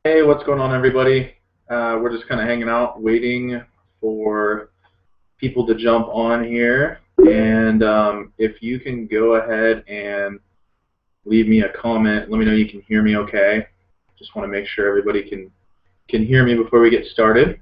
Hey, what's going on, everybody? We're just kind of hanging out, waiting for people to jump on here. And if you can go ahead and leave me a comment, let me know you can hear me okay. Just want to make sure everybody can hear me before we get started.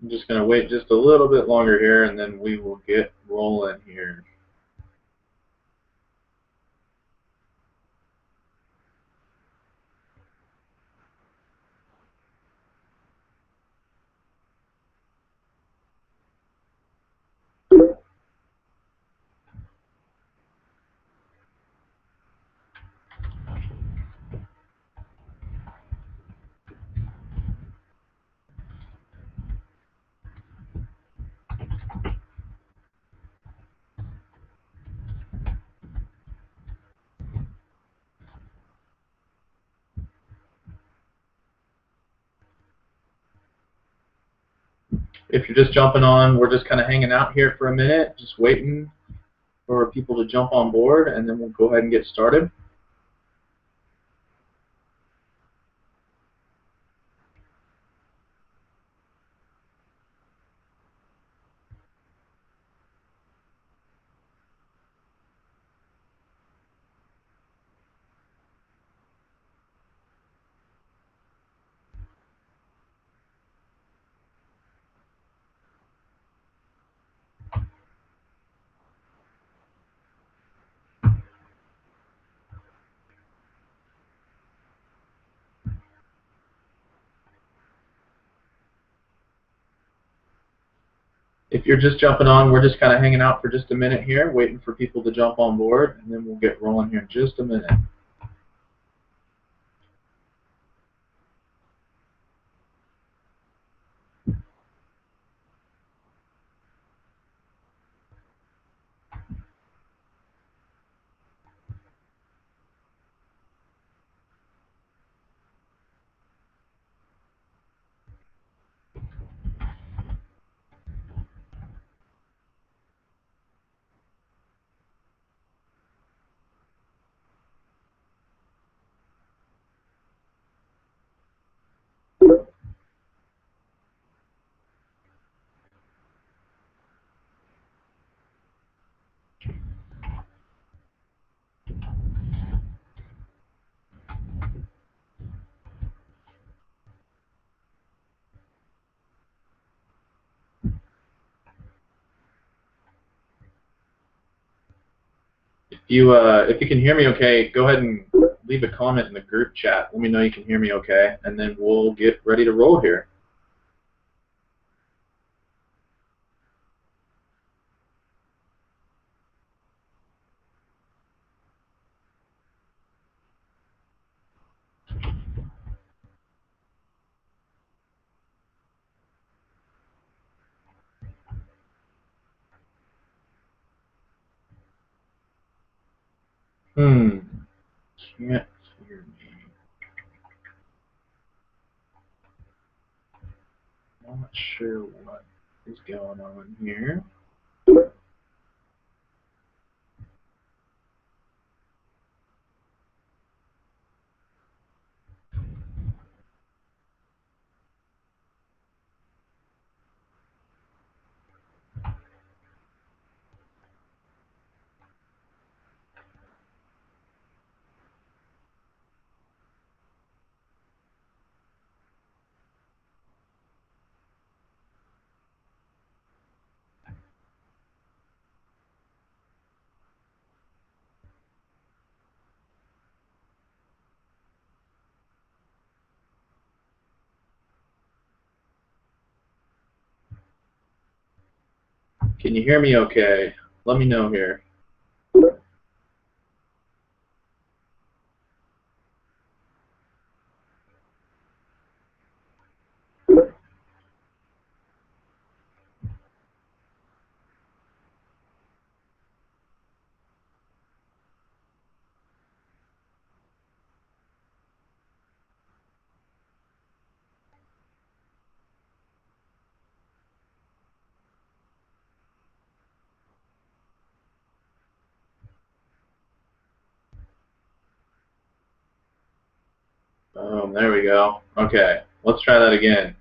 I'm just going to wait just a little bit longer here, and then we will get rolling here. If you're just jumping on, we're just kind of hanging out here for a minute, just waiting for people to jump on board, and then we'll go ahead and get started. If you're just jumping on, we're just kind of hanging out for just a minute here, waiting for people to jump on board, and then we'll get rolling here in just a minute. If you can hear me okay, go ahead and leave a comment in the group chat. Let me know you can hear me okay, and then we'll get ready to roll here. Can't hear me. Not sure what is going on here. Can you hear me okay? Let me know here. There we go. Okay, let's try that again.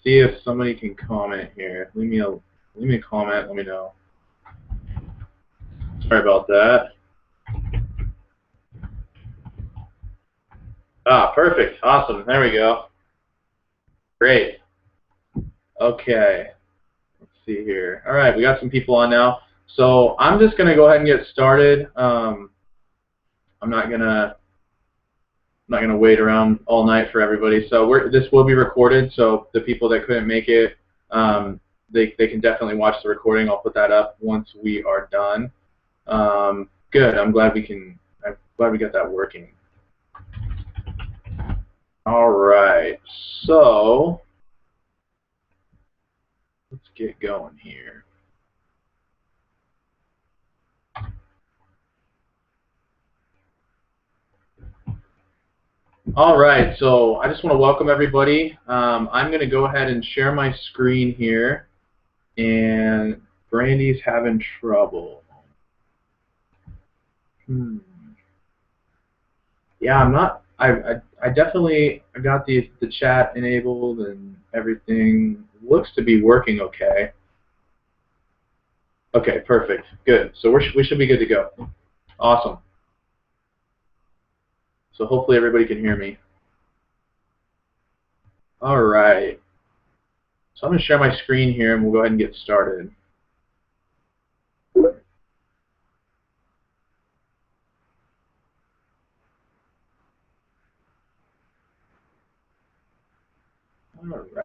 See if somebody can comment here. Leave me a comment. Let me know. Sorry about that. Perfect. Awesome. There we go. Great. Okay. Let's see here. All right, we got some people on now. So I'm just going to go ahead and get started. I'm not gonna wait around all night for everybody. So this will be recorded. So the people that couldn't make it, they can definitely watch the recording. I'll put that up once we are done. Good. I'm glad we got that working. All right. So let's get going here. All right, so I just want to welcome everybody. I'm going to go ahead and share my screen here, and Brandy's having trouble. Yeah, I'm not. I definitely got the chat enabled and everything looks to be working okay. Okay, perfect, good. So we should be good to go. Awesome. So hopefully everybody can hear me. All right. So I'm going to share my screen here, and we'll go ahead and get started. All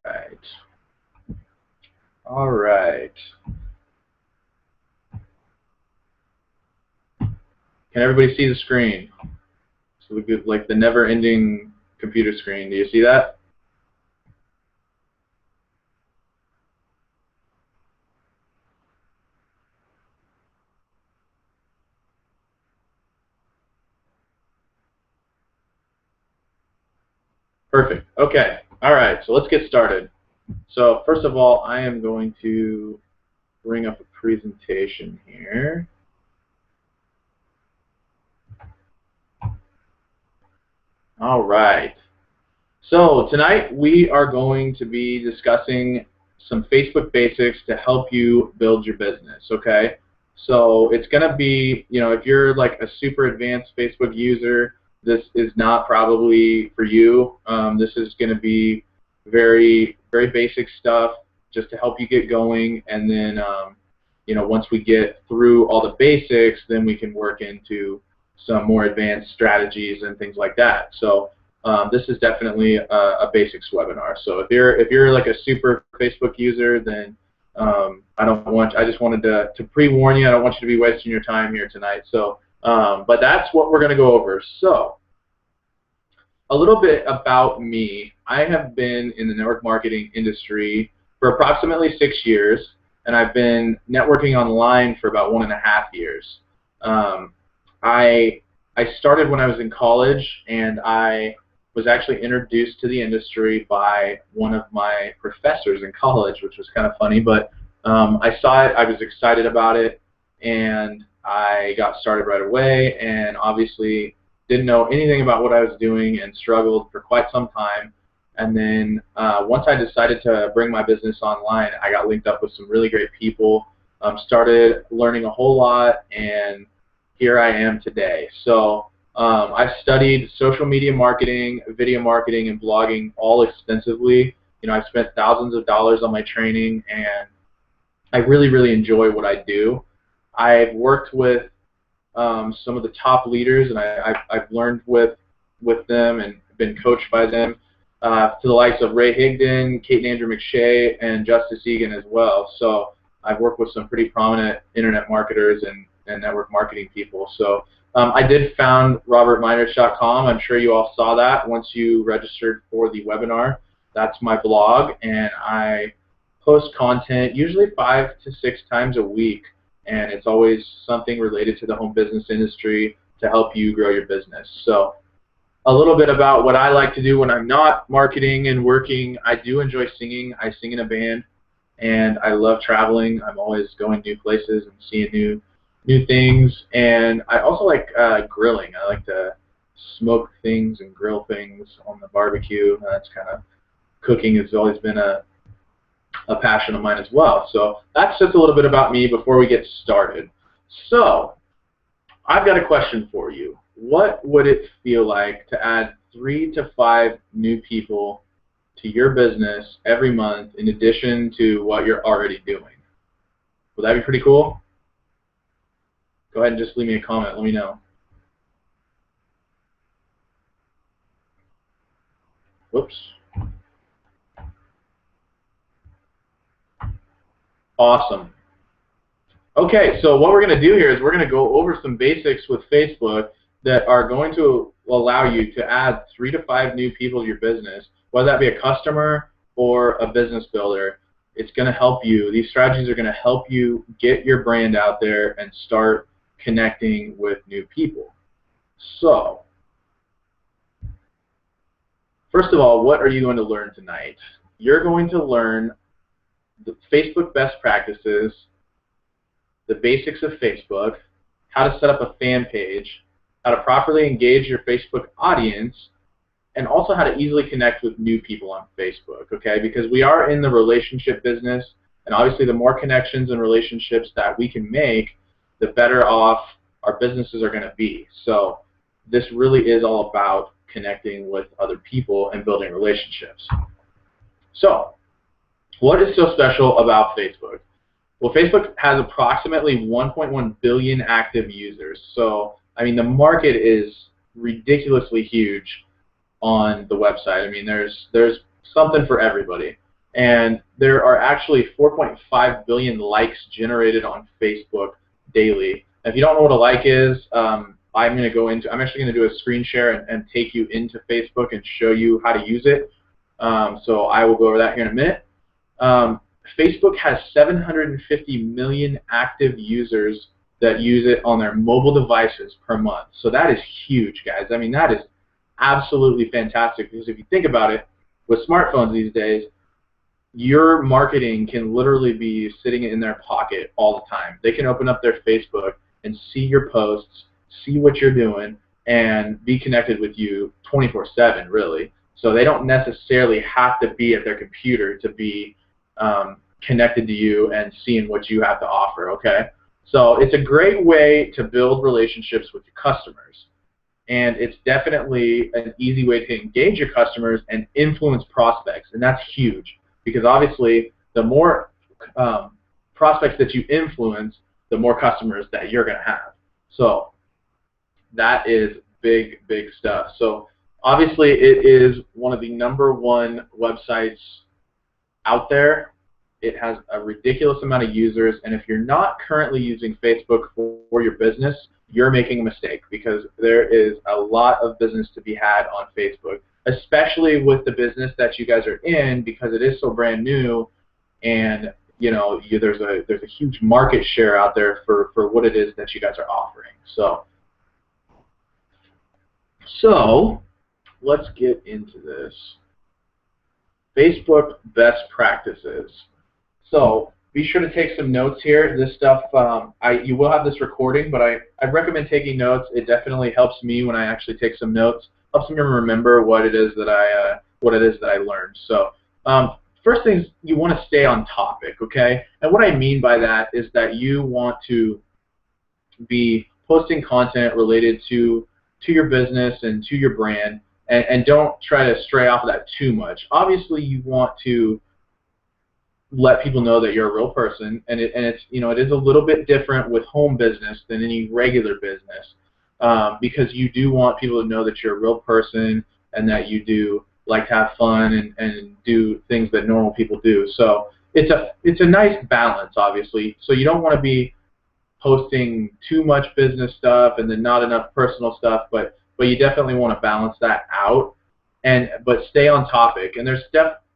right. All right. Can everybody see the screen? So we get like the never-ending computer screen. Do you see that? Perfect. Okay. All right. So let's get started. So first of all, I am going to bring up a presentation here. All right. So tonight we are going to be discussing some Facebook basics to help you build your business, okay? So it's going to be, if you're like a super advanced Facebook user, this is not probably for you. This is going to be very, very basic stuff just to help you get going, and then, once we get through all the basics, then we can work into some more advanced strategies and things like that. So this is definitely a basics webinar. So if you're like a super Facebook user, then I just wanted to pre-warn you. I don't want you to be wasting your time here tonight. So, but that's what we're going to go over. So, a little bit about me. I have been in the network marketing industry for approximately 6 years, and I've been networking online for about 1.5 years. I started when I was in college, and I was actually introduced to the industry by one of my professors in college, which was kind of funny, but I saw it, I was excited about it, and I got started right away, and obviously didn't know anything about what I was doing and struggled for quite some time. And then once I decided to bring my business online, I got linked up with some really great people, started learning a whole lot, and here I am today. So I've studied social media marketing, video marketing, and blogging all extensively. I've spent thousands of dollars on my training, and I really, really enjoy what I do. I've worked with some of the top leaders, and I've learned with them and been coached by them, to the likes of Ray Higdon, Kate and Andrew McShay, and Justice Egan as well. So I've worked with some pretty prominent internet marketers and network marketing people. So I did found robertmeinrich.com. I'm sure you all saw that once you registered for the webinar. That's my blog, and I post content usually 5 to 6 times a week, and it's always something related to the home business industry to help you grow your business. So a little bit about what I like to do when I'm not marketing and working. I do enjoy singing. I sing in a band, and I love traveling. I'm always going new places and seeing new things. And I also like grilling. I like to smoke things and grill things on the barbecue. That's kind of, cooking has always been a passion of mine as well. So that's just a little bit about me before we get started. So I've got a question for you. What would it feel like to add 3 to 5 new people to your business every month in addition to what you're already doing? Would that be pretty cool? Go ahead and just leave me a comment. Let me know. Whoops. Awesome. Okay, so what we're going to do here is we're going to go over some basics with Facebook that are going to allow you to add 3 to 5 new people to your business, whether that be a customer or a business builder. It's going to help you. These strategies are going to help you get your brand out there and start connecting with new people. So, first of all, what are you going to learn tonight? You're going to learn the Facebook best practices, the basics of Facebook, how to set up a fan page, how to properly engage your Facebook audience, and also how to easily connect with new people on Facebook, okay? Because we are in the relationship business, and obviously the more connections and relationships that we can make, the better off our businesses are going to be. So this really is all about connecting with other people and building relationships. So what is so special about Facebook? Well, Facebook has approximately 1.1 billion active users. So, I mean, the market is ridiculously huge on the website. I mean, there's something for everybody. And there are actually 4.5 billion likes generated on Facebook daily. If you don't know what a like is, I'm actually going to do a screen share and take you into Facebook and show you how to use it. So I will go over that here in a minute. Facebook has 750 million active users that use it on their mobile devices per month. So that is huge, guys. I mean, that is absolutely fantastic, because if you think about it, with smartphones these days, your marketing can literally be sitting in their pocket all the time. They can open up their Facebook and see your posts, see what you're doing, and be connected with you 24/7, really. So they don't necessarily have to be at their computer to be connected to you and seeing what you have to offer, okay? So it's a great way to build relationships with your customers. And it's definitely an easy way to engage your customers and influence prospects. And that's huge, because obviously the more prospects that you influence, the more customers that you're going to have. So that is big, big stuff. So obviously it is one of the #1 websites out there. It has a ridiculous amount of users, and if you're not currently using Facebook for your business, you're making a mistake, because there is a lot of business to be had on Facebook, especially with the business that you guys are in, because it is so brand new, and you know, there's a huge market share out there for what it is that you guys are offering. So let's get into this. Facebook best practices. So be sure to take some notes here. This stuff, you will have this recording, but I recommend taking notes. It definitely helps me when I actually take some notes. Helps me remember what it is that I learned. So first thing is, you want to stay on topic, okay? And what I mean by that is that you want to be posting content related to your business and to your brand, and don't try to stray off of that too much. Obviously, you want to let people know that you're a real person, and it's, you know, it is a little bit different with home business than any regular business, because you do want people to know that you're a real person and that you do like to have fun and do things that normal people do. So it's a nice balance, obviously. So you don't want to be posting too much business stuff and then not enough personal stuff, but you definitely want to balance that out, but stay on topic. And there's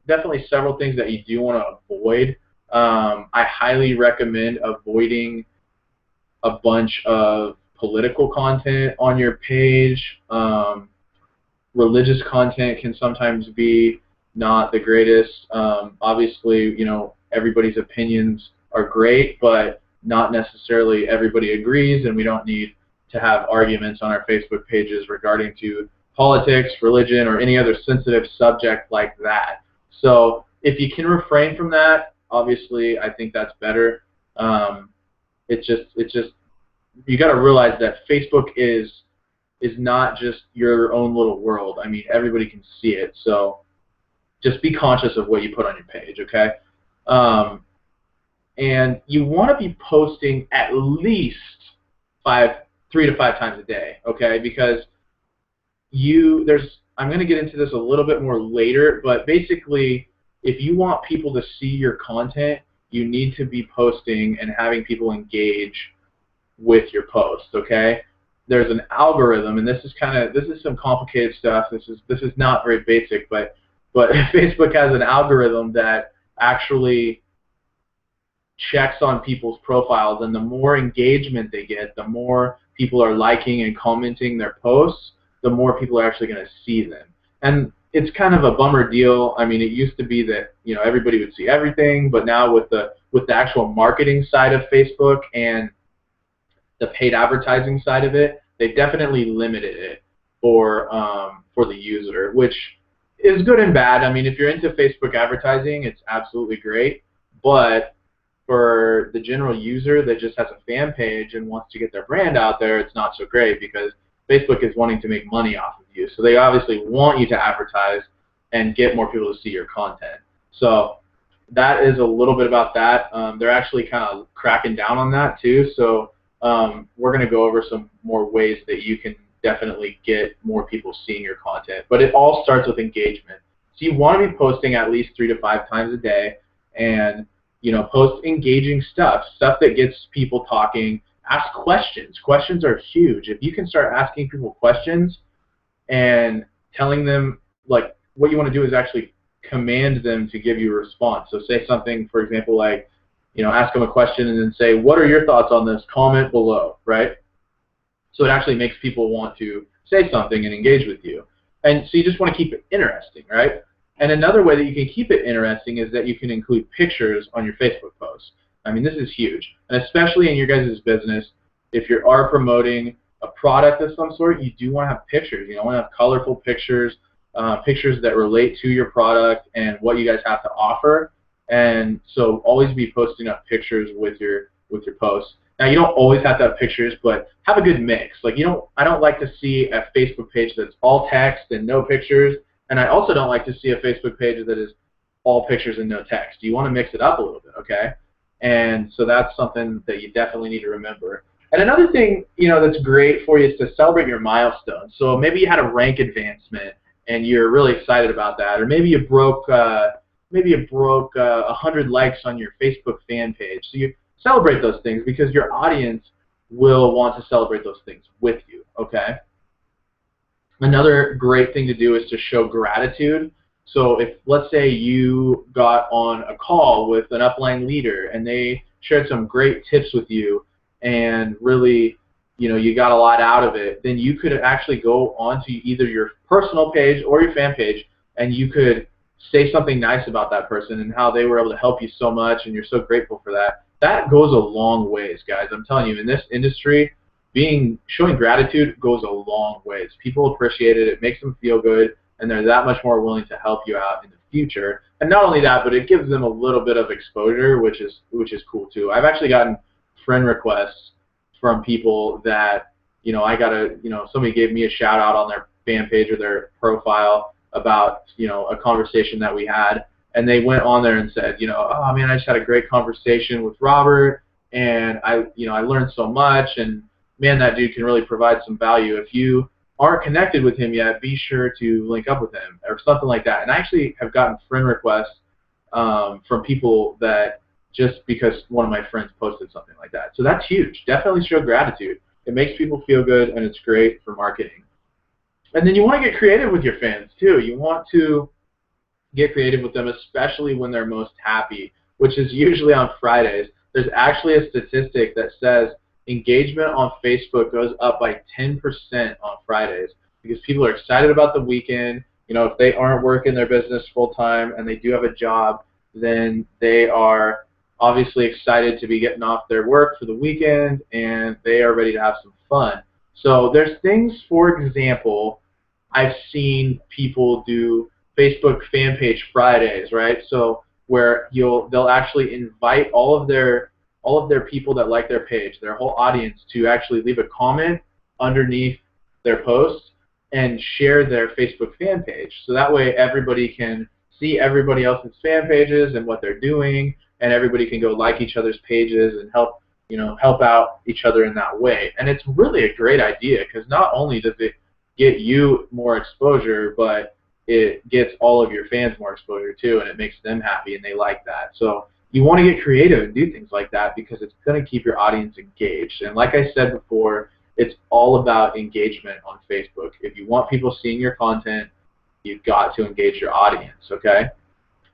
definitely several things that you do want to avoid. I highly recommend avoiding a bunch of political content on your page. Religious content can sometimes be not the greatest. Obviously, everybody's opinions are great, but not necessarily everybody agrees, and we don't need to have arguments on our Facebook pages regarding to politics, religion, or any other sensitive subject like that. So if you can refrain from that, obviously I think that's better. It's just you got to realize that Facebook is not just your own little world. I mean, everybody can see it. So just be conscious of what you put on your page, okay? And you want to be posting at least 3 to 5 times a day, okay? Because I'm going to get into this a little bit more later, but basically, if you want people to see your content, you need to be posting and having people engage with your posts, okay? There's an algorithm, and this is some complicated stuff. This is not very basic, but Facebook has an algorithm that actually checks on people's profiles, and the more engagement they get, the more people are liking and commenting their posts, the more people are actually going to see them. And it's kind of a bummer deal. I mean, it used to be that everybody would see everything, but now with the actual marketing side of Facebook and the paid advertising side of it, they definitely limited it for the user, which is good and bad. I mean, if you're into Facebook advertising, it's absolutely great, but for the general user that just has a fan page and wants to get their brand out there, it's not so great because Facebook is wanting to make money off of you. So they obviously want you to advertise and get more people to see your content. So that is a little bit about that. They're actually kind of cracking down on that too. So we're going to go over some more ways that you can definitely get more people seeing your content. But it all starts with engagement. So you want to be posting at least 3 to 5 times a day, and post engaging stuff that gets people talking. Ask questions. Questions are huge. If you can start asking people questions and telling them, like, what you want to do is actually command them to give you a response. So say something, for example, like, ask them a question and then say, what are your thoughts on this? Comment below, right? So it actually makes people want to say something and engage with you. And so you just want to keep it interesting, right? And another way that you can keep it interesting is that you can include pictures on your Facebook posts. I mean, this is huge. And especially in your guys' business, if you are promoting a product of some sort, you do want to have pictures. You want to have colorful pictures, pictures that relate to your product and what you guys have to offer. And so always be posting up pictures with your posts. Now, you don't always have to have pictures, but have a good mix. Like, I don't like to see a Facebook page that's all text and no pictures, and I also don't like to see a Facebook page that is all pictures and no text. You want to mix it up a little bit, okay? And so that's something that you definitely need to remember. And another thing, that's great for you is to celebrate your milestones. So maybe you had a rank advancement and you're really excited about that, or maybe you broke 100 likes on your Facebook fan page. So you celebrate those things because your audience will want to celebrate those things with you, okay? Another great thing to do is to show gratitude. So if, let's say, you got on a call with an upline leader and they shared some great tips with you and really, you got a lot out of it, then you could actually go onto either your personal page or your fan page and you could say something nice about that person and how they were able to help you so much and you're so grateful for that. That goes a long ways, guys. I'm telling you, in this industry, showing gratitude goes a long ways. People appreciate it. It makes them feel good, and they're that much more willing to help you out in the future. And not only that, but it gives them a little bit of exposure, which is cool too. I've actually gotten friend requests from people that somebody gave me a shout out on their fan page or their profile about a conversation that we had, and they went on there and said, oh man, I just had a great conversation with Robert, and I learned so much, and man, that dude can really provide some value. If you aren't connected with him yet, be sure to link up with him or something like that. And I actually have gotten friend requests from people that just because one of my friends posted something like that. So that's huge. Definitely show gratitude. It makes people feel good, and it's great for marketing. And then you want to get creative with your fans too. You want to get creative with them, especially when they're most happy, which is usually on Fridays. There's actually a statistic that says engagement on Facebook goes up by 10% on Fridays because people are excited about the weekend. You know, if they aren't working their business full time and they do have a job, then they are obviously excited to be getting off their work for the weekend and they are ready to have some fun. So there's things, for example, I've seen people do Facebook fan page Fridays, right? So where they'll actually invite all of their people that like their page, their whole audience, to actually leave a comment underneath their post and share their Facebook fan page. So that way everybody can see everybody else's fan pages and what they're doing, and everybody can go like each other's pages and help out each other in that way. And it's really a great idea because not only does it get you more exposure, but it gets all of your fans more exposure too, and it makes them happy and they like that. So you want to get creative and do things like that because it's going to keep your audience engaged. And like I said before, it's all about engagement on Facebook. If you want people seeing your content, you've got to engage your audience, okay?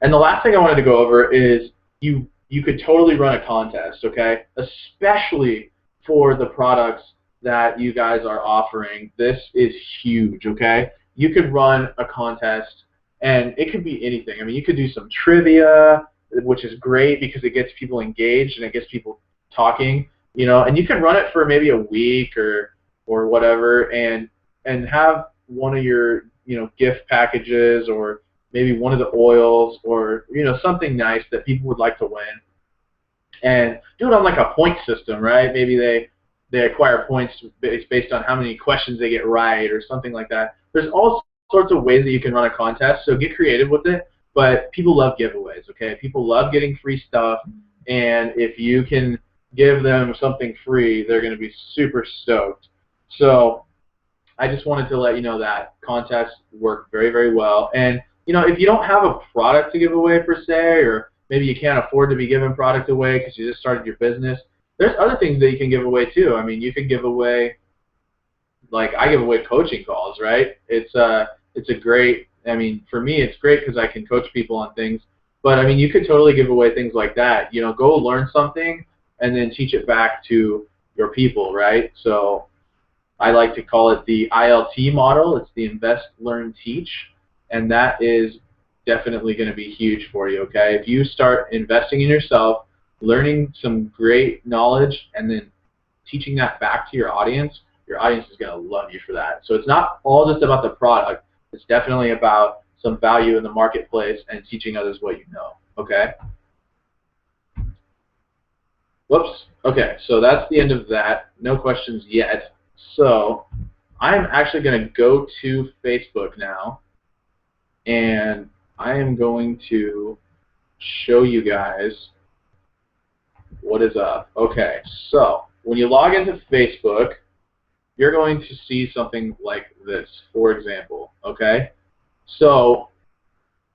And the last thing I wanted to go over is you could totally run a contest, okay? Especially for the products that you guys are offering. This is huge, okay? You could run a contest, and it could be anything. I mean, you could do some trivia, which is great because it gets people engaged and it gets people talking, you know, and you can run it for maybe a week or whatever, and have one of your, you know, gift packages or maybe one of the oils or, you know, something nice that people would like to win, and do it on like a point system, right? Maybe they acquire points based on how many questions they get right or something like that. There's all sorts of ways that you can run a contest, so get creative with it. But people love giveaways, okay? People love getting free stuff, and if you can give them something free, they're going to be super stoked. So I just wanted to let you know that contests work very, very well. And, you know, if you don't have a product to give away per se, or maybe you can't afford to be giving product away because you just started your business, there's other things that you can give away too. I mean, you can give away, like I give away coaching calls, right? It's a great, I mean, for me it's great because I can coach people on things, but I mean, you could totally give away things like that. You know, go learn something and then teach it back to your people, right? So I like to call it the ILT model. It's the invest, learn, teach, and that is definitely going to be huge for you, okay? If you start investing in yourself, learning some great knowledge, and then teaching that back to your audience is going to love you for that. So it's not all just about the product. It's definitely about some value in the marketplace and teaching others what you know, okay? Whoops. Okay, so that's the end of that. No questions yet. So I'm actually going to go to Facebook now, and I am going to show you guys what is up. Okay, so when you log into Facebook, you're going to see something like this, for example, okay? So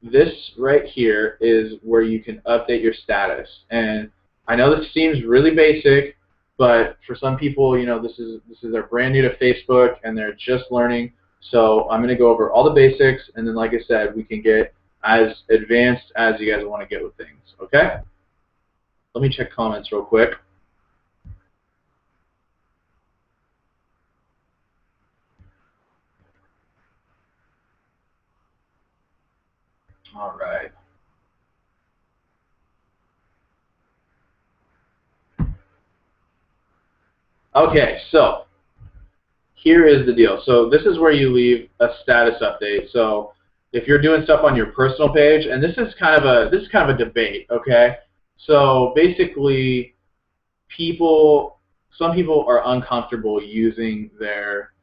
this right here is where you can update your status. And I know this seems really basic, but for some people, you know, this is they're brand new to Facebook and they're just learning. So I'm going to go over all the basics, and then like I said, we can get as advanced as you guys want to get with things, okay? Let me check comments real quick. All right. Okay, so here is the deal. So this is where you leave a status update. So if you're doing stuff on your personal page, and this is kind of a debate, okay? So basically, some people are uncomfortable using their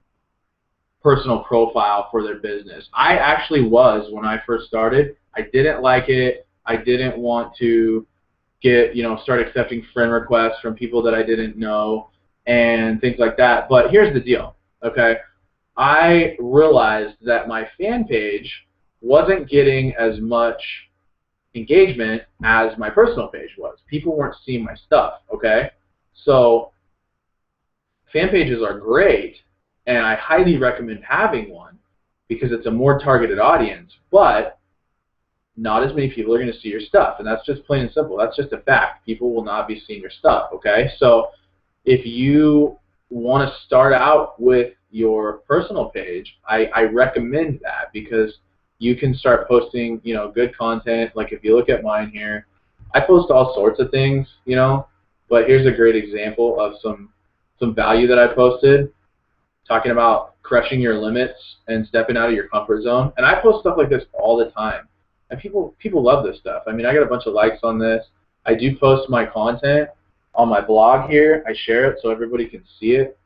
personal profile for their business. I actually was when I first started. I didn't like it. I didn't want to start accepting friend requests from people that I didn't know and things like that. But here's the deal, okay? I realized that my fan page wasn't getting as much engagement as my personal page was. People weren't seeing my stuff, okay? So fan pages are great, and I highly recommend having one because it's a more targeted audience, but not as many people are going to see your stuff, and that's just plain and simple. That's just a fact. People will not be seeing your stuff, okay? So if you want to start out with your personal page, I recommend that because you can start posting, you know, good content. Like if you look at mine here, I post all sorts of things, you know, but here's a great example of some value that I posted, talking about crushing your limits and stepping out of your comfort zone. And I post stuff like this all the time, and people love this stuff. I mean, I got a bunch of likes on this. I do post my content on my blog here. I share it so everybody can see it.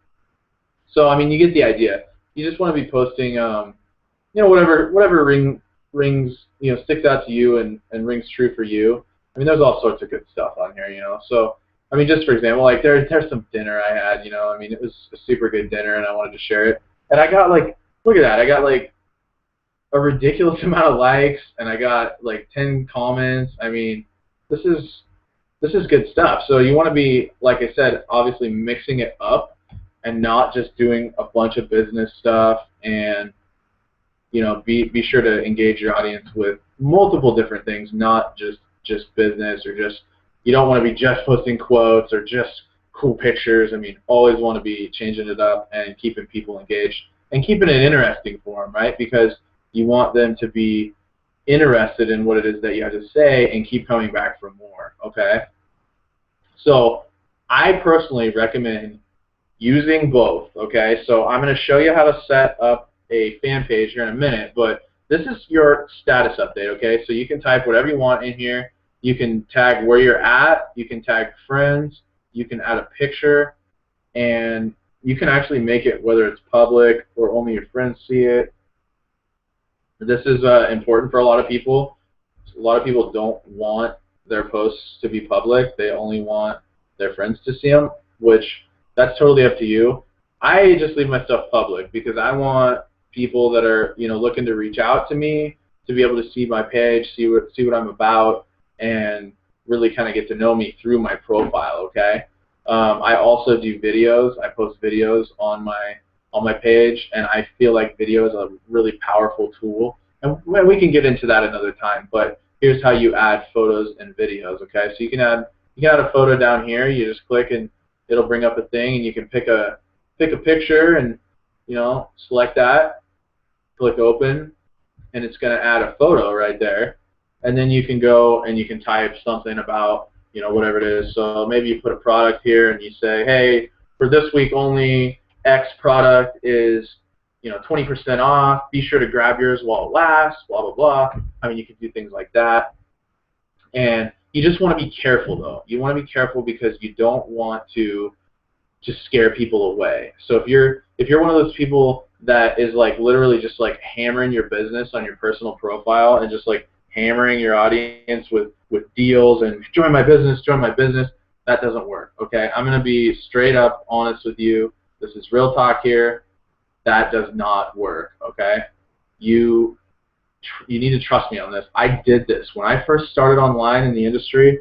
So I mean, you get the idea. You just want to be posting, you know, whatever rings, you know, sticks out to you and rings true for you. I mean, there's all sorts of good stuff on here, you know. So I mean, just for example, like there's some dinner I had, you know. I mean, it was a super good dinner, and I wanted to share it. And I got like, look at that, I got like a ridiculous amount of likes, and I got like 10 comments. I mean, this is good stuff. So you want to be, like I said, obviously mixing it up and not just doing a bunch of business stuff, and you know, be sure to engage your audience with multiple different things, not just business, or just, you don't want to be just posting quotes or just cool pictures. I mean, always want to be changing it up and keeping people engaged and keeping it interesting for them, right? Because you want them to be interested in what it is that you have to say and keep coming back for more, okay? So I personally recommend using both, okay? So I'm going to show you how to set up a fan page here in a minute, but this is your status update, okay? So you can type whatever you want in here. You can tag where you're at, you can tag friends, you can add a picture, and you can actually make it whether it's public or only your friends see it. This is important for a lot of people. A lot of people don't want their posts to be public. They only want their friends to see them, which that's totally up to you. I just leave my stuff public because I want people that are, you know, looking to reach out to me to be able to see my page, see what I'm about, and really kind of get to know me through my profile, okay? I also do videos. I post videos on my page, and I feel like video is a really powerful tool. And we can get into that another time, but here's how you add photos and videos, okay? So you can add a photo down here. You just click and it'll bring up a thing, and you can pick a picture and, you know, select that, click open, and it's going to add a photo right there. And then you can go and you can type something about, you know, whatever it is. So maybe you put a product here and you say, hey, for this week only, X product is, you know, 20% off. Be sure to grab yours while it lasts, blah, blah, blah. I mean, you can do things like that. And you just want to be careful, though. You want to be careful because you don't want to just scare people away. So if you're one of those people that is like literally just like hammering your business on your personal profile and just like hammering your audience with deals and join my business, that doesn't work, okay? I'm going to be straight up honest with you. This is real talk here. That does not work, okay? You need to trust me on this. I did this. When I first started online in the industry,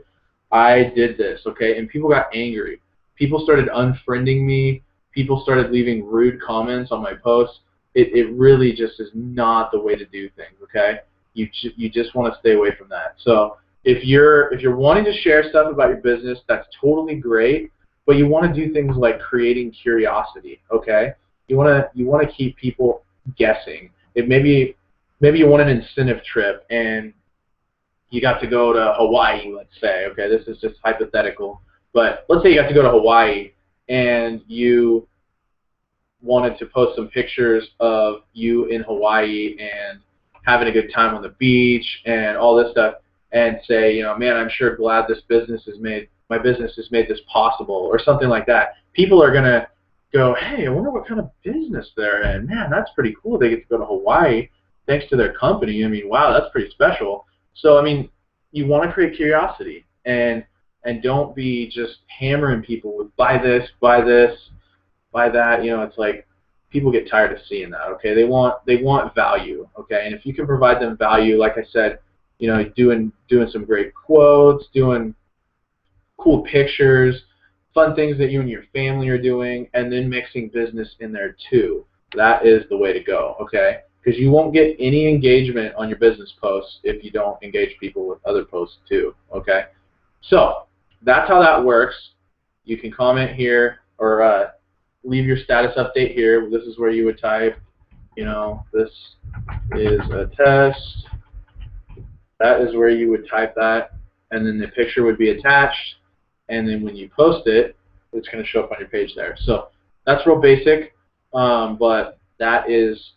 I did this, okay? And people got angry. People started unfriending me. People started leaving rude comments on my posts. It really just is not the way to do things, okay? You just want to stay away from that. So if you're wanting to share stuff about your business, that's totally great, but you want to do things like creating curiosity, okay? You want to keep people guessing. Maybe you want an incentive trip and you got to go to Hawaii, let's say, okay? This is just hypothetical. But let's say you got to go to Hawaii and you wanted to post some pictures of you in Hawaii and having a good time on the beach and all this stuff, and say, you know, man, I'm sure glad my business has made this possible, or something like that. People are going to go, hey, I wonder what kind of business they're in. Man, that's pretty cool. They get to go to Hawaii thanks to their company. I mean, wow, that's pretty special. So, I mean, you want to create curiosity, and don't be just hammering people with buy this, buy that. You know, it's like people get tired of seeing that, okay? They want value, okay? And if you can provide them value, like I said, you know, doing some great quotes, doing cool pictures, fun things that you and your family are doing, and then mixing business in there too. That is the way to go, okay? Because you won't get any engagement on your business posts if you don't engage people with other posts too, okay? So that's how that works. You can comment here or leave your status update here. This is where you would type, you know, this is a test. That is where you would type that, and then the picture would be attached, and then when you post it, it's going to show up on your page there. So that's real basic, but that is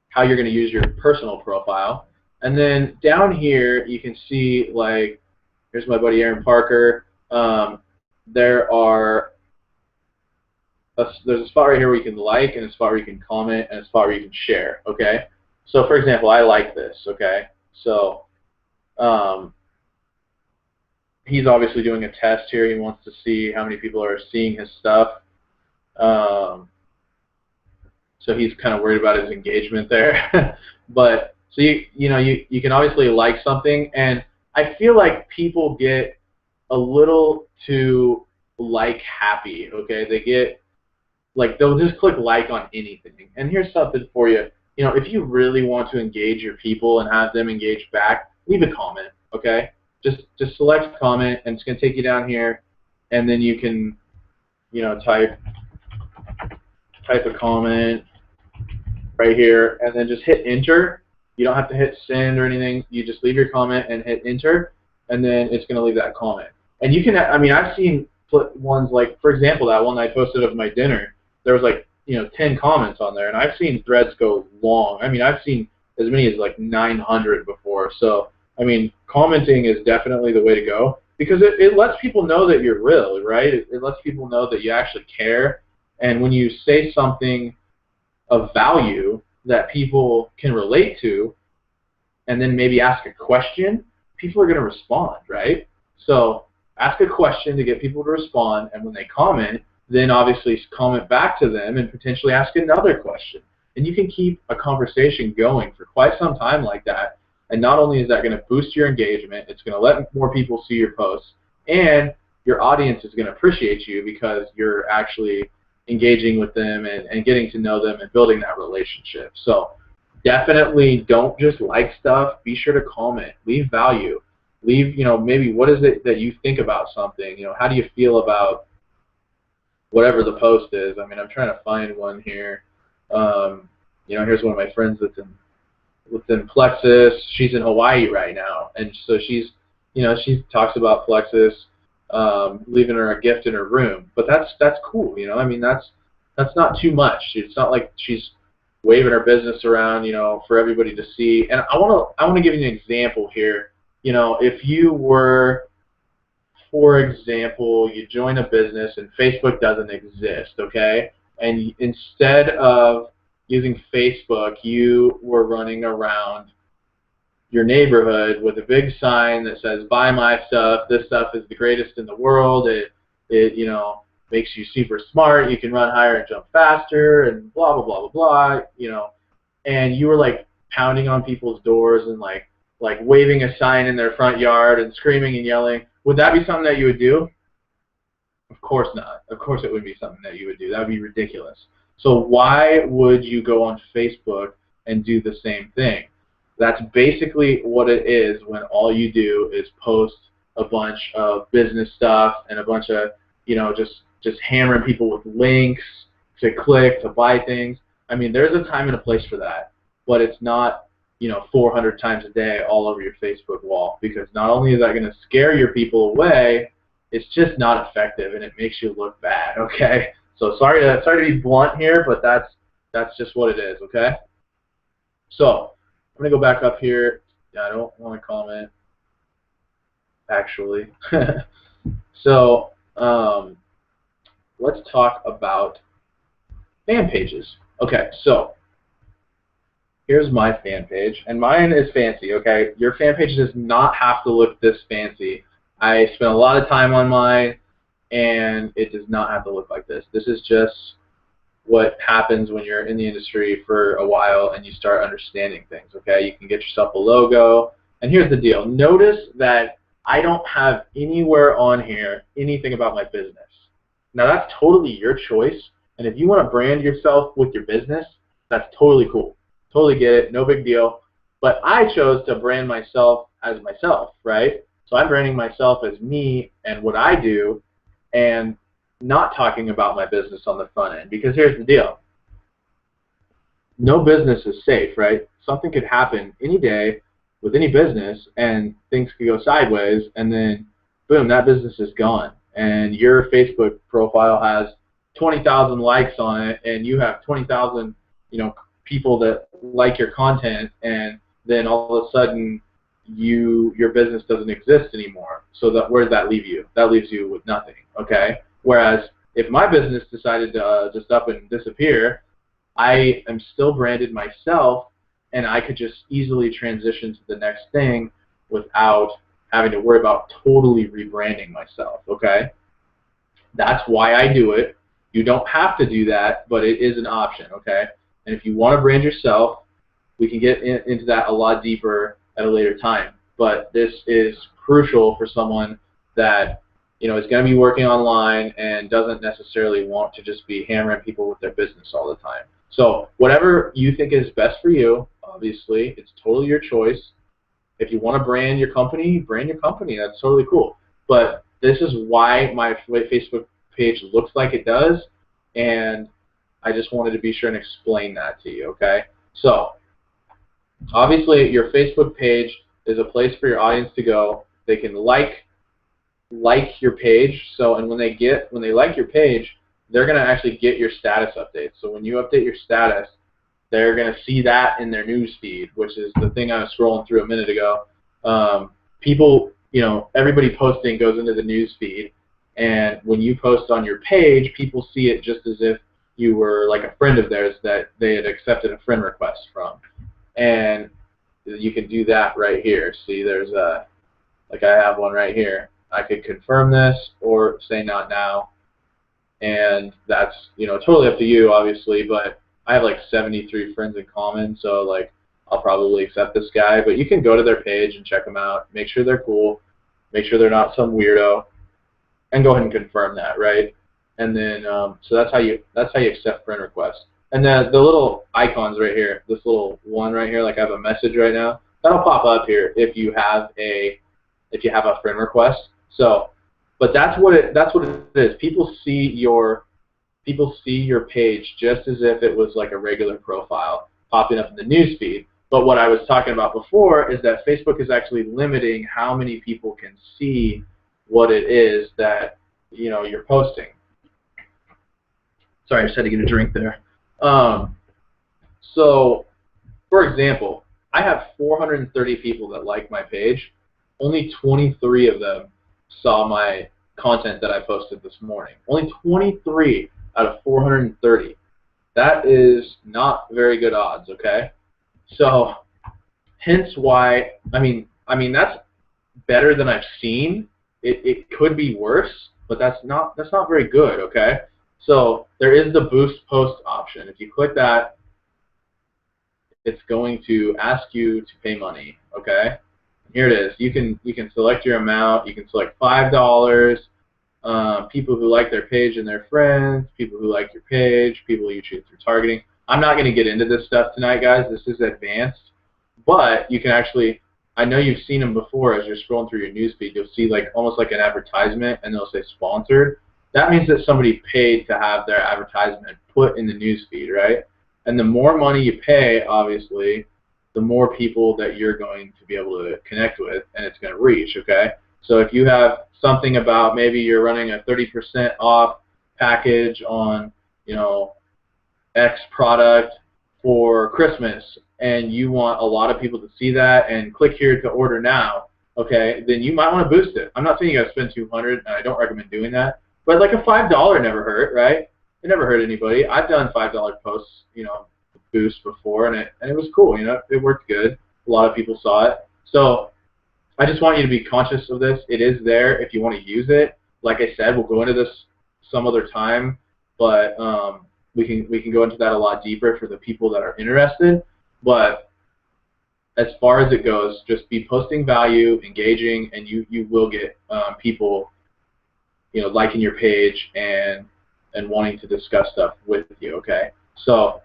how you're going to use your personal profile. And then down here, you can see, like, here's my buddy Aaron Parker. There's a spot right here where you can like, and a spot where you can comment, and a spot where you can share, okay? So for example, I like this, okay? So he's obviously doing a test here. He wants to see how many people are seeing his stuff. So he's kind of worried about his engagement there. But so you can obviously like something, and I feel like people get a little too like happy, okay? They get like they'll just click like on anything. And here's something for you. You know, if you really want to engage your people and have them engage back, leave a comment, okay? Just select comment, and it's going to take you down here, and then you can, you know, type a comment right here, and then just hit enter. You don't have to hit send or anything. You just leave your comment and hit enter, and then it's going to leave that comment. And you can, I mean, I've seen ones like, for example, that one I posted of my dinner. There was like, you know, 10 comments on there, and I've seen threads go long. I mean, I've seen as many as like 900 before. So, I mean, commenting is definitely the way to go, because it lets people know that you're real, right? It lets people know that you actually care. And when you say something of value that people can relate to, and then maybe ask a question, people are going to respond, right? So ask a question to get people to respond, and when they comment, then obviously comment back to them and potentially ask another question. And you can keep a conversation going for quite some time like that. And not only is that going to boost your engagement, it's going to let more people see your posts, and your audience is going to appreciate you because you're actually engaging with them and getting to know them and building that relationship. So definitely don't just like stuff. Be sure to comment. Leave value. Leave, you know, maybe what is it that you think about something? You know, how do you feel about whatever the post is? I mean, I'm trying to find one here. You know, here's one of my friends that's within Plexus. She's in Hawaii right now, and so she's, you know, she talks about Plexus, leaving her a gift in her room. But that's cool, you know. I mean, that's not too much. It's not like she's waving her business around, you know, for everybody to see. And I want to give you an example here. You know, if you were, for example, you join a business and Facebook doesn't exist, okay? And instead of using Facebook, you were running around your neighborhood with a big sign that says, "Buy my stuff. This stuff is the greatest in the world. It you know, makes you super smart. You can run higher and jump faster," and blah blah blah blah blah. You know, and you were like pounding on people's doors and like waving a sign in their front yard and screaming and yelling. Would that be something that you would do? Of course not. Of course it would be something that you would do. That would be ridiculous. So why would you go on Facebook and do the same thing? That's basically what it is when all you do is post a bunch of business stuff and a bunch of, you know, just hammering people with links to click, to buy things. I mean, there's a time and a place for that, but it's not, you know, 400 times a day all over your Facebook wall, because not only is that going to scare your people away, it's just not effective, and it makes you look bad, okay? So sorry to be blunt here, but that's just what it is, okay? So I'm going to go back up here. Yeah, I don't want to comment, actually. So let's talk about fan pages. Okay, so here's my fan page, and mine is fancy, okay? Your fan page does not have to look this fancy. I spent a lot of time on mine, and it does not have to look like this. This is just what happens when you're in the industry for a while and you start understanding things, okay? You can get yourself a logo And here's the deal. Notice that I don't have anywhere on here anything about my business. Now that's totally your choice, and if you want to brand yourself with your business, that's totally cool. Totally get it, no big deal. But I chose to brand myself as myself, right? So I'm branding myself as me and what I do, and not talking about my business on the front end, because here's the deal. No business is safe, right? Something could happen any day with any business, and things could go sideways, and then boom, that business is gone. And your Facebook profile has 20,000 likes on it, and you have 20,000, people that like your content, and then all of a sudden your business doesn't exist anymore. So where does that leave you? That leaves you with nothing, okay? Whereas if my business decided to just up and disappear, I am still branded myself, and I could just easily transition to the next thing without having to worry about totally rebranding myself, okay? That's why I do it. You don't have to do that, but it is an option, okay? And if you want to brand yourself, we can get into that a lot deeper at a later time. But this is crucial for someone that is going to be working online and doesn't necessarily want to just be hammering people with their business all the time. So whatever you think is best for you, obviously, it's totally your choice. If you want to brand your company, brand your company. That's totally cool. But this is why my Facebook page looks like it does, and I just wanted to be sure and explain that to you, okay? So obviously, your Facebook page is a place for your audience to go. They can like your page. So, and when they like your page, they're going to actually get your status updates. So when you update your status, they're going to see that in their news feed, which is the thing I was scrolling through a minute ago. People, everybody posting goes into the news feed, and when you post on your page, people see it just as if you were like a friend of theirs that they had accepted a friend request from. And you can do that right here. See, there's like I have one right here. I could confirm this or say not now, and that's totally up to you, obviously. But I have like 73 friends in common, so like I'll probably accept this guy. But you can go to their page and check them out, make sure they're cool, make sure they're not some weirdo, and go ahead and confirm that, right? And then so that's how you accept friend requests. And then the little icons right here, this little one right here, like I have a message right now, that'll pop up here if you have a friend request. So, but that's what it is. People see your page just as if it was like a regular profile popping up in the news feed. But what I was talking about before is that Facebook is actually limiting how many people can see what it is that you're posting. Sorry, I just had to get a drink there. So, for example, I have 430 people that like my page. Only 23 of them saw my content that I posted this morning. Only 23 out of 430. That is not very good odds, okay? So, hence why, I mean that's better than I've seen. It could be worse, but that's not very good, okay? So there is the boost post option. If you click that, it's going to ask you to pay money, okay? Here it is. You can select your amount. You can select $5. People who like their page and their friends, people who like your page, people you choose through targeting. I'm not going to get into this stuff tonight, guys. This is advanced, but you can actually. I know you've seen them before as you're scrolling through your newsfeed. You'll see like almost like an advertisement, and they'll say sponsored. That means that somebody paid to have their advertisement put in the newsfeed, right? And the more money you pay, obviously, the more people that you're going to be able to connect with, and it's going to reach, okay? So if you have something about maybe you're running a 30% off package on, X product for Christmas, and you want a lot of people to see that and click here to order now, okay, then you might want to boost it. I'm not saying you got to spend $200, and I don't recommend doing that, but like a $5 never hurt, right? It never hurt anybody. I've done $5 posts, boost before, and it was cool, it worked good. A lot of people saw it. So I just want you to be conscious of this. It is there if you want to use it. Like I said, we'll go into this some other time, but we can go into that a lot deeper for the people that are interested. But as far as it goes, just be posting value, engaging, and you will get people, liking your page and wanting to discuss stuff with you. Okay, so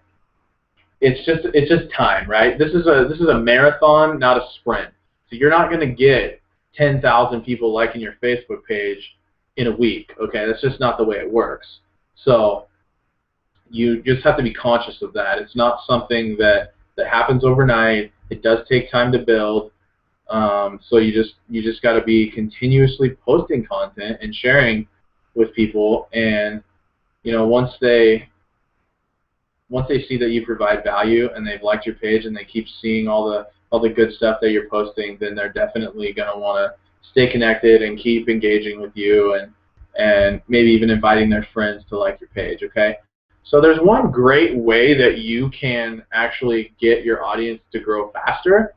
it's just time, right? This is a marathon, not a sprint. So you're not going to get 10,000 people liking your Facebook page in a week. Okay, that's just not the way it works. So you just have to be conscious of that. It's not something that happens overnight. It does take time to build. So you just got to be continuously posting content and sharing with people, and once they see that you provide value and they've liked your page and they keep seeing all the good stuff that you're posting, then they're definitely going to want to stay connected and keep engaging with you, and maybe even inviting their friends to like your page. Okay. So there's one great way that you can actually get your audience to grow faster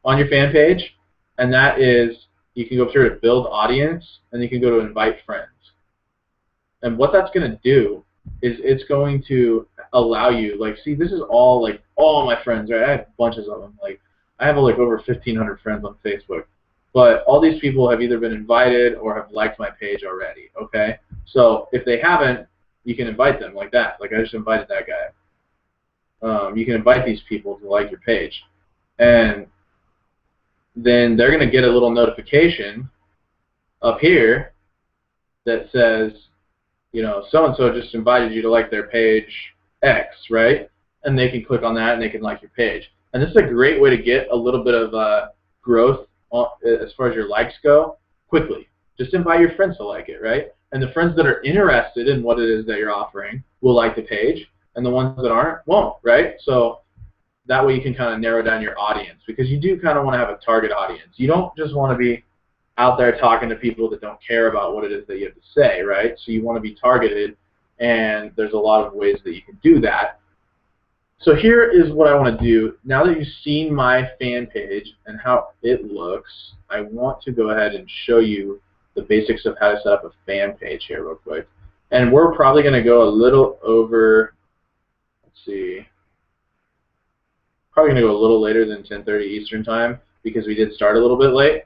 on your fan page, and that is you can go up here to build audience, and you can go to invite friends. And what that's going to do is it's going to allow you, see, this is all my friends, right? I have bunches of them. I have over 1,500 friends on Facebook. But all these people have either been invited or have liked my page already, okay? So if they haven't, you can invite them like that. I just invited that guy. You can invite these people to like your page. And then they're going to get a little notification up here that says, so-and-so just invited you to like their page X, right? And they can click on that and they can like your page. And this is a great way to get a little bit of growth as far as your likes go quickly. Just invite your friends to like it, right? And the friends that are interested in what it is that you're offering will like the page, and the ones that aren't won't, right? So that way you can kind of narrow down your audience, because you do kind of want to have a target audience. You don't just want to be out there talking to people that don't care about what it is that you have to say, right? So you want to be targeted, and there's a lot of ways that you can do that. So here is what I want to do. Now that you've seen my fan page and how it looks, I want to go ahead and show you the basics of how to set up a fan page here real quick. And we're probably going to go a little over, let's see, probably going to go a little later than 10:30 Eastern time, because we did start a little bit late.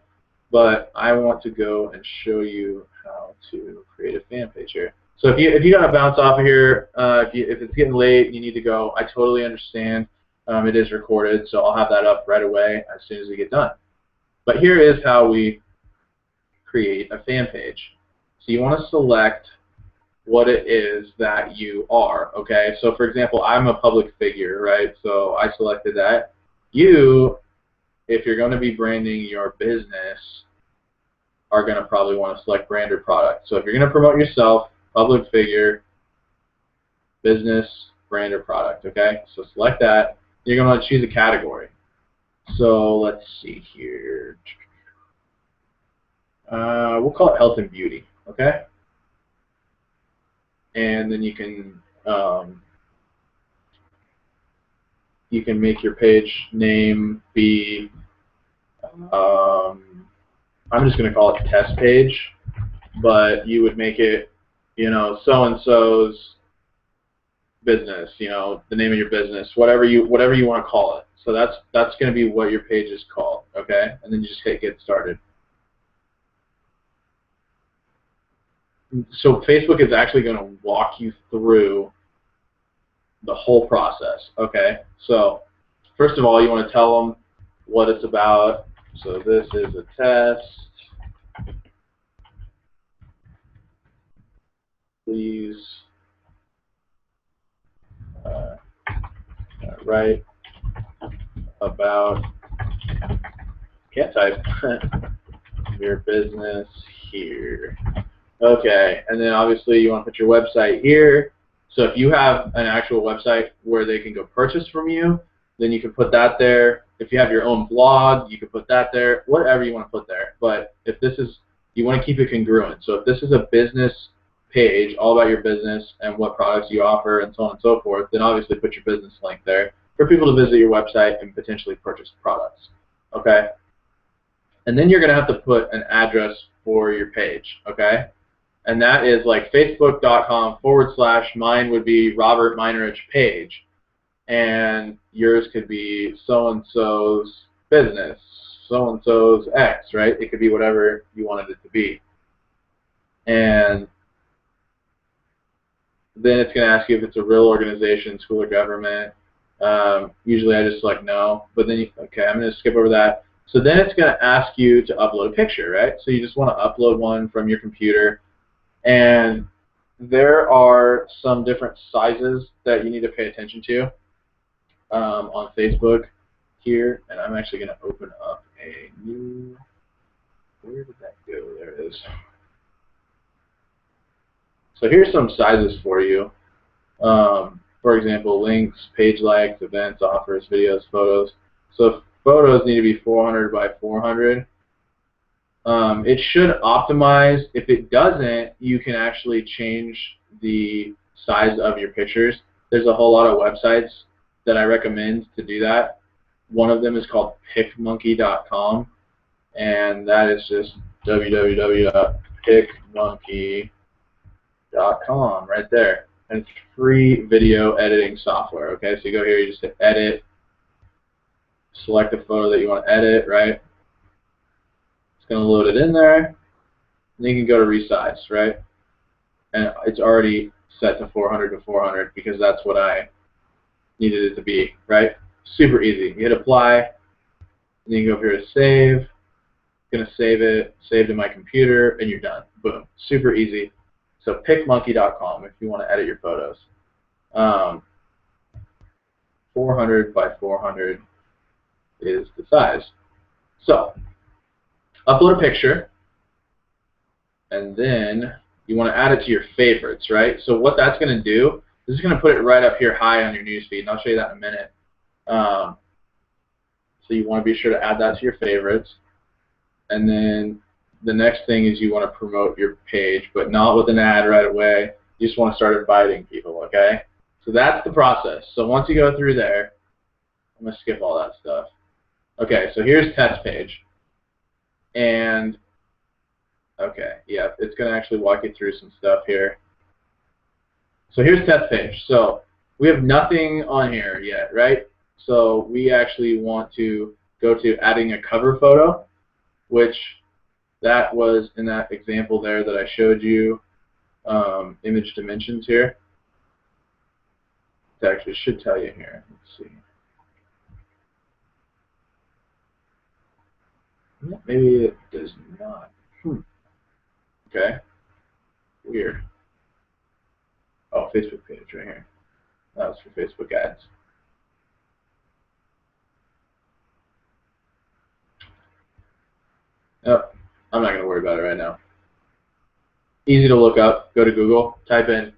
But I want to go and show you how to create a fan page here. So if you gotta bounce off of here, if it's getting late, you need to go, I totally understand. It is recorded, so I'll have that up right away as soon as we get done. But here is how we create a fan page. So you want to select what it is that you are, okay? So for example, I'm a public figure, right? So I selected that. You, if you're going to be branding your business, are going to probably want to select brand or product. So if you're going to promote yourself, public figure, business, brand or product, okay? So select that. You're going to want to choose a category. So let's see here. We'll call it health and beauty, okay? And then you can make your page name be, I'm just going to call it test page, but you would make it, so-and-so's business, the name of your business, whatever you want to call it. So that's going to be what your page is called, okay? And then you just hit get started. So Facebook is actually going to walk you through the whole process, okay? So first of all, you want to tell them what it's about. So this is a test. Please write about, can't type, your business here. Okay, and then obviously you want to put your website here. So if you have an actual website where they can go purchase from you, then you can put that there. If you have your own blog, you can put that there, whatever you want to put there. But if this is, you want to keep it congruent. So if this is a business page, all about your business and what products you offer and so on and so forth, then obviously put your business link there for people to visit your website and potentially purchase products, okay? And then you're going to have to put an address for your page, okay? And that is like facebook.com/, mine would be Robert Meinerich page, and yours could be so-and-so's business, so-and-so's X, right? It could be whatever you wanted it to be. And then it's going to ask you if it's a real organization, school, or government. Usually I just select no, but then okay, I'm going to skip over that. So then it's going to ask you to upload a picture, right? So you just want to upload one from your computer, and there are some different sizes that you need to pay attention to on Facebook here, and I'm actually going to open up a new, where did that go? There it is. So here's some sizes for you. For example, links, page likes, events, offers, videos, photos. So photos need to be 400 by 400. It should optimize. If it doesn't, you can actually change the size of your pictures. There's a whole lot of websites that I recommend to do that. One of them is called PicMonkey.com, and that is just www.picmonkey.com right there. And it's free video editing software. Okay, so you go here, you just hit edit, select the photo that you want to edit, right? It's going to load it in there, and then you can go to resize, right? And it's already set to 400 to 400 because that's what I needed it to be, right? Super easy. You hit apply, and then you go up here to save. I'm going to save it, save to my computer, and you're done. Boom. Super easy. So PicMonkey.com if you want to edit your photos. 400 by 400 is the size. So upload a picture, and then you want to add it to your favorites, right? So what that's going to do is it's going to put it right up here high on your newsfeed, and I'll show you that in a minute. So you want to be sure to add that to your favorites. And then the next thing is you want to promote your page, but not with an ad right away. You just want to start inviting people, okay? So that's the process. So once you go through there, I'm going to skip all that stuff. Okay, so here's test page. And, okay, yeah, it's going to actually walk you through some stuff here. So here's test page. So we have nothing on here yet, right? So we actually want to go to adding a cover photo, which that was in that example there that I showed you, image dimensions here. It actually should tell you here. Let's see. Maybe it does not. Okay. Weird. Oh, Facebook page right here. That was for Facebook ads. Oh, I'm not going to worry about it right now. Easy to look up. Go to Google, type in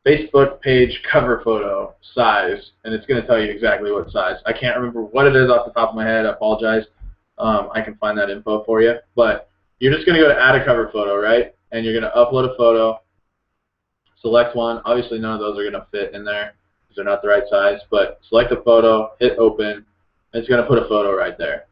Facebook page cover photo size, and it's going to tell you exactly what size. I can't remember what it is off the top of my head. I apologize. I can find that info for you. But you're just going to go to add a cover photo, right? And you're going to upload a photo. Select one. Obviously, none of those are going to fit in there because they're not the right size. But select a photo, hit open, and it's going to put a photo right there.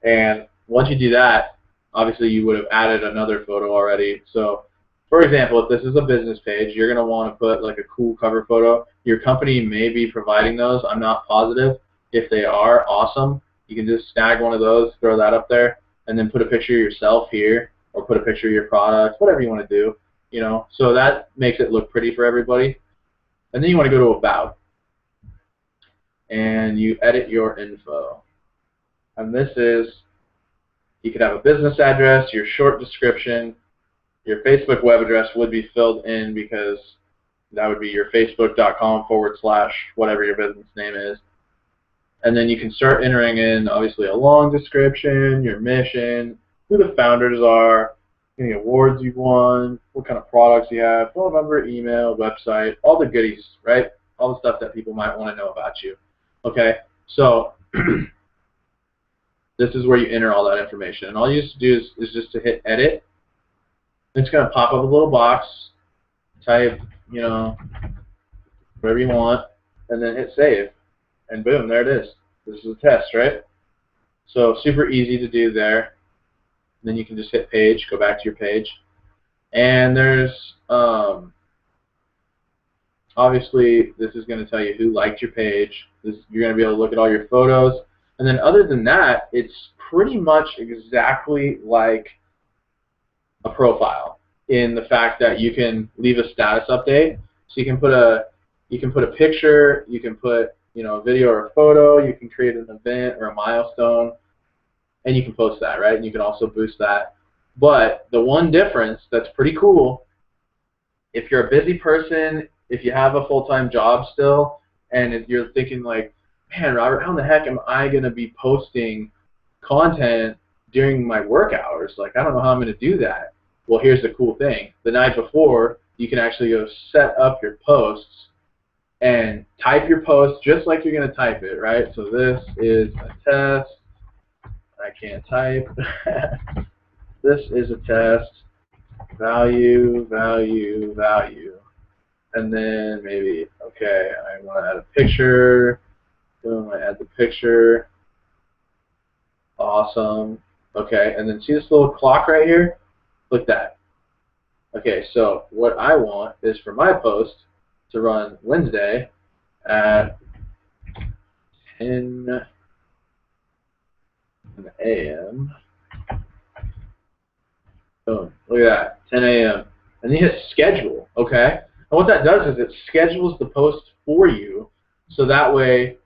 And once you do that, obviously you would have added another photo already. So, for example, if this is a business page, you're going to want to put like a cool cover photo. Your company may be providing those. I'm not positive. If they are, awesome. You can just snag one of those, throw that up there, and then put a picture of yourself here, or put a picture of your product, whatever you want to do. You know, so that makes it look pretty for everybody. And then you want to go to About, and you edit your info. And this is, you could have a business address, your short description, your Facebook web address would be filled in because that would be your facebook.com/ whatever your business name is. And then you can start entering in, obviously, a long description, your mission, who the founders are, any awards you've won, what kind of products you have, phone number, email, website, all the goodies, right? All the stuff that people might want to know about you. Okay, so this is where you enter all that information. And all you have to do is just to hit edit. It's going to pop up a little box, type, you know, whatever you want, and then hit save. And boom, there it is. This is a test, right? So super easy to do there. Then you can just hit page, go back to your page. And there's, obviously, this is going to tell you who liked your page. You're going to be able to look at all your photos. And then other than that, it's pretty much exactly like a profile in the fact that you can leave a status update. So you can put a picture, you can put a video or a photo, you can create an event or a milestone, and you can post that, right? And you can also boost that. But the one difference that's pretty cool, if you're a busy person, if you have a full-time job still, and if you're thinking like, man, Robert, how in the heck am I going to be posting content during my work hours? Like, I don't know how I'm going to do that. Well, here's the cool thing. The night before, you can actually go set up your posts and type your post just like you're going to type it, right? So this is a test. I can't type. This is a test. Value, value, value. And then maybe, okay, I want to add a picture. Boom, I add the picture. Awesome. Okay, and then see this little clock right here? Click that. Okay, so what I want is for my post to run Wednesday at 10 a.m. Boom, look at that, 10 a.m. And then you hit schedule, okay? And what that does is it schedules the post for you, so that way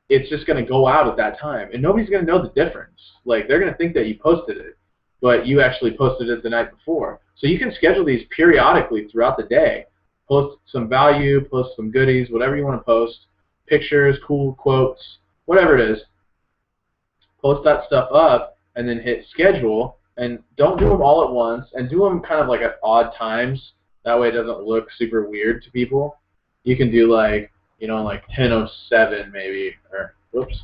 it's just going to go out at that time. And nobody's going to know the difference. Like, they're going to think that you posted it, but you actually posted it the night before. So you can schedule these periodically throughout the day. Post some value, post some goodies, whatever you want to post, pictures, cool quotes, whatever it is. Post that stuff up and then hit schedule. And don't do them all at once, and do them kind of like at odd times. That way it doesn't look super weird to people. You can do like, like 10:07 maybe, or whoops,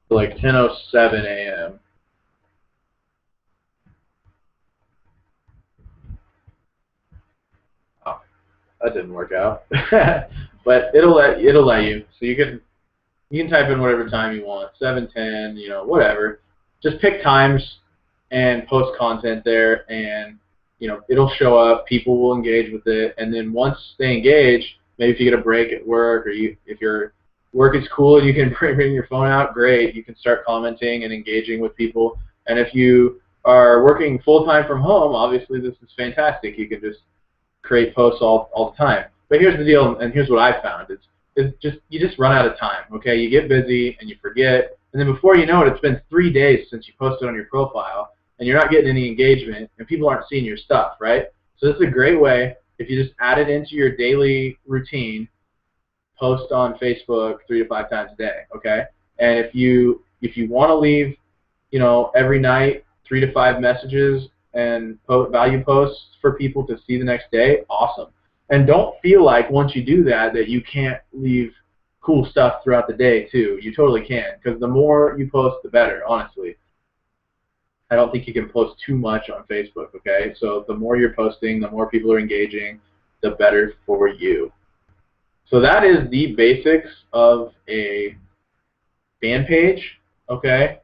like 10:07 a.m. Oh, that didn't work out. But it'll let you. So you can type in whatever time you want, 7:10, whatever. Just pick times and post content there, and it'll show up. People will engage with it, and then once they engage, maybe if you get a break at work, or if your work is cool and you can bring your phone out, great. You can start commenting and engaging with people. And if you are working full-time from home, obviously this is fantastic. You can just create posts all the time. But here's the deal, and here's what I found. You just run out of time, okay? You get busy and you forget, and then before you know it, it's been 3 days since you posted on your profile, and you're not getting any engagement, and people aren't seeing your stuff, right? So this is a great way, if you just add it into your daily routine, post on Facebook 3 to 5 times a day, okay? And if you want to leave, every night 3 to 5 messages and value posts for people to see the next day, awesome. And don't feel like once you do that you can't leave cool stuff throughout the day too. You totally can, because the more you post, the better, honestly. I don't think you can post too much on Facebook, okay? So the more you're posting, the more people are engaging, the better for you. So that is the basics of a fan page, okay?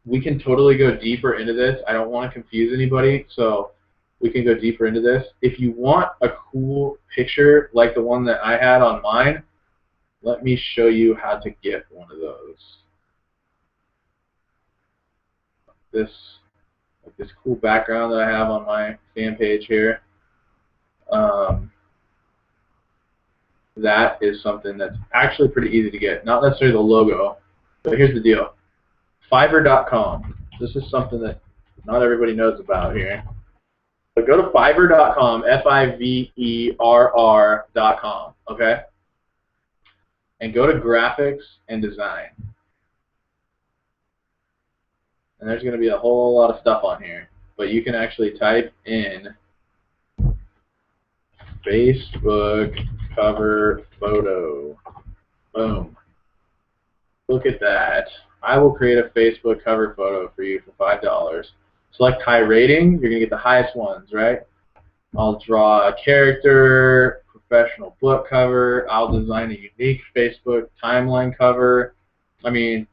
We can totally go deeper into this. I don't want to confuse anybody, so we can go deeper into this. If you want a cool picture like the one that I had on mine, let me show you how to get one of those. This cool background that I have on my fan page here. That is something that's actually pretty easy to get. Not necessarily the logo, but here's the deal. Fiverr.com. This is something that not everybody knows about here. So go to Fiverr.com, Fiverr.com, okay? And go to graphics and design. And there's going to be a whole lot of stuff on here. But you can actually type in Facebook cover photo. Boom. Look at that. I will create a Facebook cover photo for you for $5. Select high rating. You're going to get the highest ones, right? I'll draw a character, professional book cover. I'll design a unique Facebook timeline cover. I mean,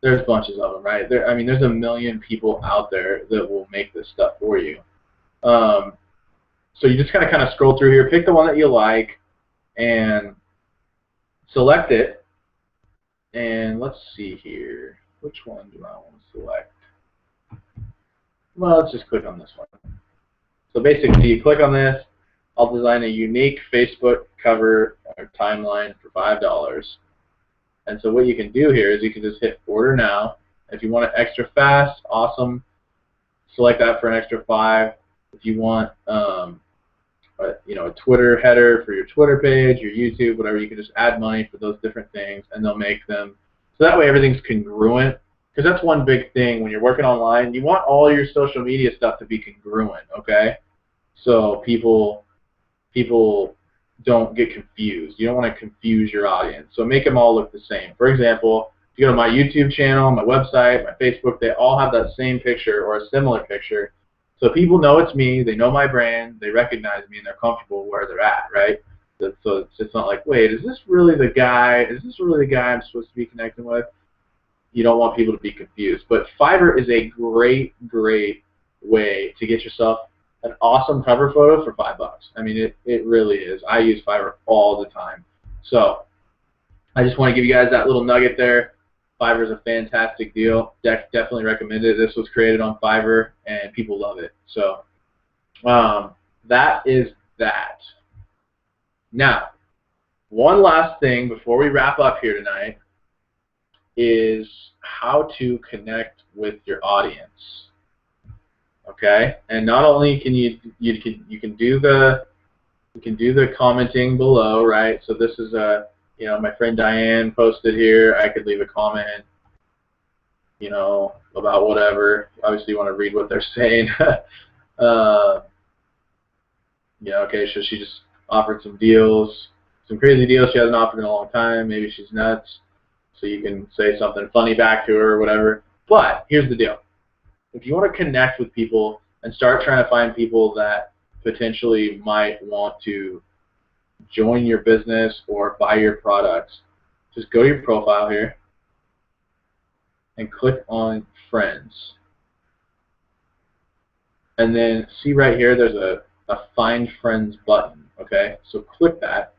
there's bunches of them, right? There's a million people out there that will make this stuff for you. So you just kind of scroll through here, pick the one that you like, and select it. And let's see here. Which one do I want to select? Well, let's just click on this one. So basically, you click on this. I'll design a unique Facebook cover or timeline for $5. And so what you can do here is you can just hit order now. If you want it extra fast, awesome. Select that for an extra $5. If you want a Twitter header for your Twitter page, your YouTube, whatever, you can just add money for those different things, and they'll make them. So that way everything's congruent, because that's one big thing when you're working online. You want all your social media stuff to be congruent, okay? So people don't get confused. You don't want to confuse your audience. So make them all look the same. For example, if you go to my YouTube channel, my website, my Facebook, they all have that same picture or a similar picture. So people know it's me, they know my brand, they recognize me, and they're comfortable where they're at, right? So it's just not like, wait, is this really the guy? Is this really the guy I'm supposed to be connecting with? You don't want people to be confused. But Fiverr is a great, great way to get yourself an awesome cover photo for $5. I mean, it really is. I use Fiverr all the time. So I just want to give you guys that little nugget there. Fiverr is a fantastic deal. Definitely recommend it. This was created on Fiverr, and people love it. So that is that. Now, one last thing before we wrap up here tonight is how to connect with your audience. Okay, and not only can you can do the commenting below, right? So this is my friend Diane posted here. I could leave a comment, about whatever. Obviously, you want to read what they're saying. Okay, so she just offered some deals, some crazy deals she hasn't offered in a long time. Maybe she's nuts, so you can say something funny back to her or whatever. But here's the deal. If you want to connect with people and start trying to find people that potentially might want to join your business or buy your products, just go to your profile here and click on Friends. And then see right here, there's a Find Friends button, okay? So click that.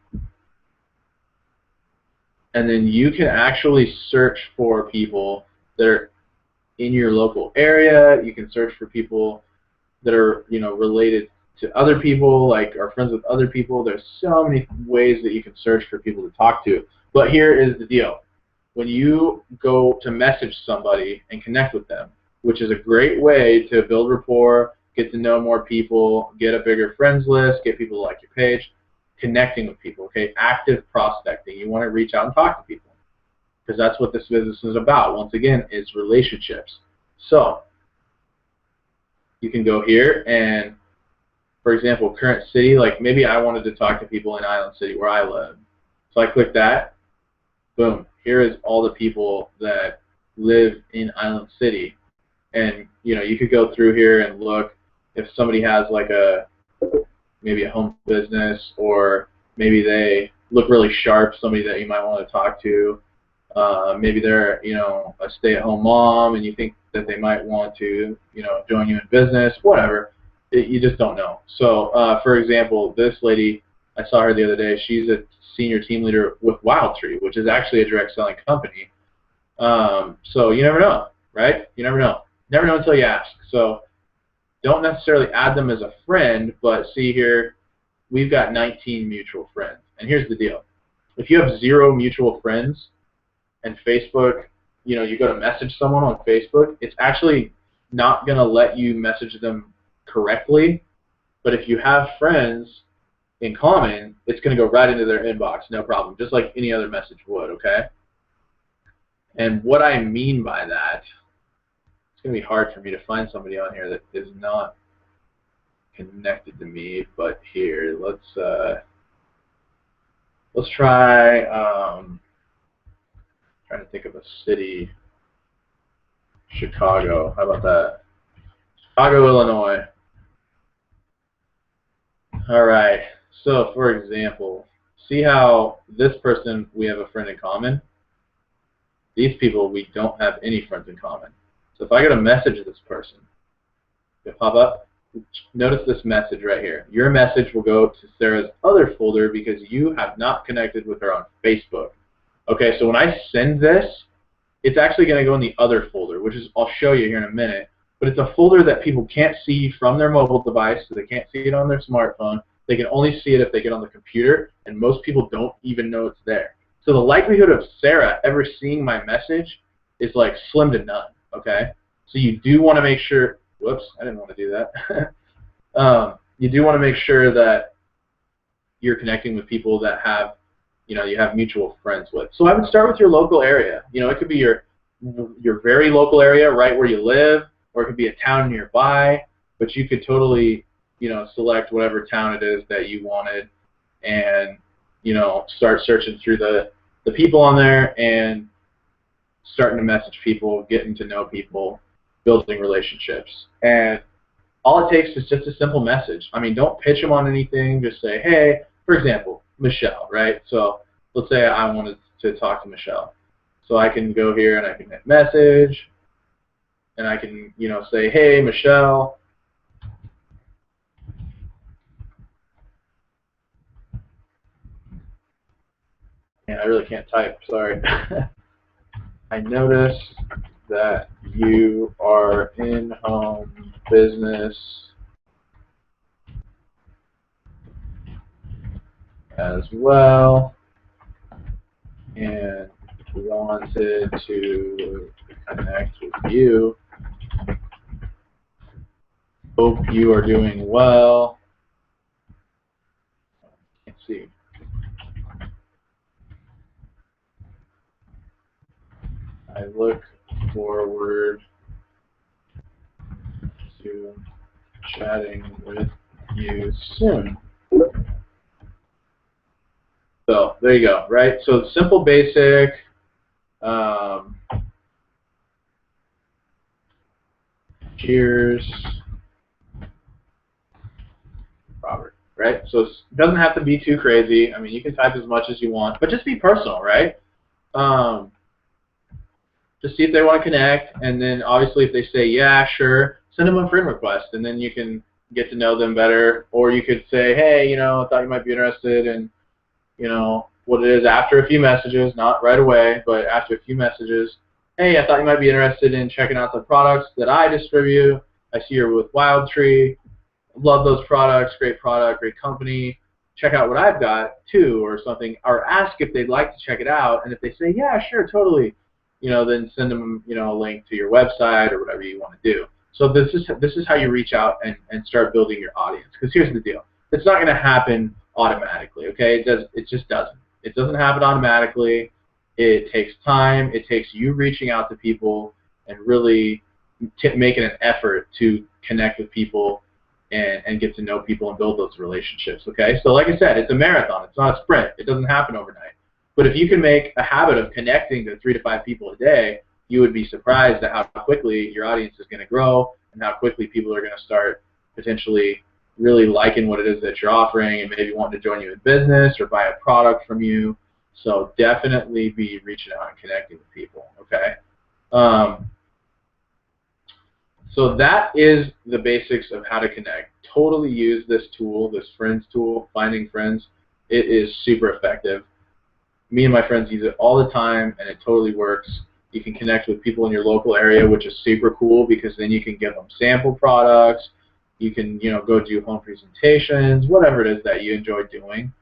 And then you can actually search for people that are in your local area. You can search for people that are, related to other people, like are friends with other people. There's so many ways that you can search for people to talk to. But here is the deal. When you go to message somebody and connect with them, which is a great way to build rapport, get to know more people, get a bigger friends list, get people to like your page, connecting with people, okay? Active prospecting. You want to reach out and talk to people, because that's what this business is about. Once again, is relationships. So you can go here and, for example, current city, like maybe I wanted to talk to people in Island City where I live. So I click that. Boom. Here is all the people that live in Island City. And, you could go through here and look if somebody has like maybe a home business, or maybe they look really sharp, somebody that you might want to talk to. Maybe they're, a stay-at-home mom, and you think that they might want to, join you in business, whatever. You just don't know. So, for example, this lady, I saw her the other day. She's a senior team leader with WildTree, which is actually a direct selling company. So you never know, right? You never know. Never know until you ask. So don't necessarily add them as a friend, but see here, we've got 19 mutual friends. And here's the deal. If you have 0 mutual friends, and Facebook, you go to message someone on Facebook, it's actually not going to let you message them correctly. But if you have friends in common, it's going to go right into their inbox, no problem, just like any other message would, okay? And what I mean by that, it's going to be hard for me to find somebody on here that is not connected to me, but here, let's try, trying to think of a city. Chicago. How about that? Chicago, Illinois. All right. So, for example, see how this person, we have a friend in common? These people, we don't have any friends in common. So if I get a message of this person, it'll pop up. Notice this message right here. Your message will go to Sarah's other folder because you have not connected with her on Facebook. Okay, so when I send this, it's actually going to go in the other folder, which is, I'll show you here in a minute, but it's a folder that people can't see from their mobile device, so they can't see it on their smartphone. They can only see it if they get on the computer, and most people don't even know it's there. So the likelihood of Sarah ever seeing my message is like slim to none, okay? So you do want to make sure, whoops, I didn't want to do that. You do want to make sure that you're connecting with people that have, you have mutual friends with. So I would start with your local area. It could be your very local area right where you live, or it could be a town nearby, but you could totally, select whatever town it is that you wanted and, start searching through the people on there and starting to message people, getting to know people, building relationships. And all it takes is just a simple message. I mean, don't pitch them on anything. Just say, hey, for example, Michelle, right? So let's say I wanted to talk to Michelle. So I can go here and I can hit message, and I can, say, hey, Michelle. And I really can't type, sorry. I noticed that you are in home business as well, and wanted to connect with you. Hope you are doing well. Let's see. I look forward to chatting with you soon. So there you go, right? So simple, basic. Cheers, Robert. Right? So it doesn't have to be too crazy. I mean, you can type as much as you want, but just be personal, right? Just see if they want to connect, and then obviously if they say yeah, sure, send them a friend request, and then you can get to know them better. Or you could say, hey, I thought you might be interested in, what it is after a few messages, not right away, but after a few messages. Hey, I thought you might be interested in checking out the products that I distribute. I see you're with Wild Tree. Love those products. Great product, great company. Check out what I've got too, or something. Or ask if they'd like to check it out, and if they say yeah, sure, totally, then send them, a link to your website or whatever you want to do. So this is how you reach out and start building your audience. Because here's the deal: it's not going to happen automatically. Okay, it just doesn't. It doesn't happen automatically. It takes time. It takes you reaching out to people and really making an effort to connect with people and get to know people and build those relationships. Okay, so like I said, it's a marathon. It's not a sprint. It doesn't happen overnight. But if you can make a habit of connecting to 3 to 5 people a day, you would be surprised at how quickly your audience is going to grow and how quickly people are going to start potentially really liking what it is that you're offering and maybe wanting to join you in business or buy a product from you. So definitely be reaching out and connecting with people, okay? So that is the basics of how to connect. Totally use this tool, this friends tool, finding friends. It is super effective. Me and my friends use it all the time, and it totally works. You can connect with people in your local area, which is super cool because then you can give them sample products. You can, go do home presentations, whatever it is that you enjoy doing.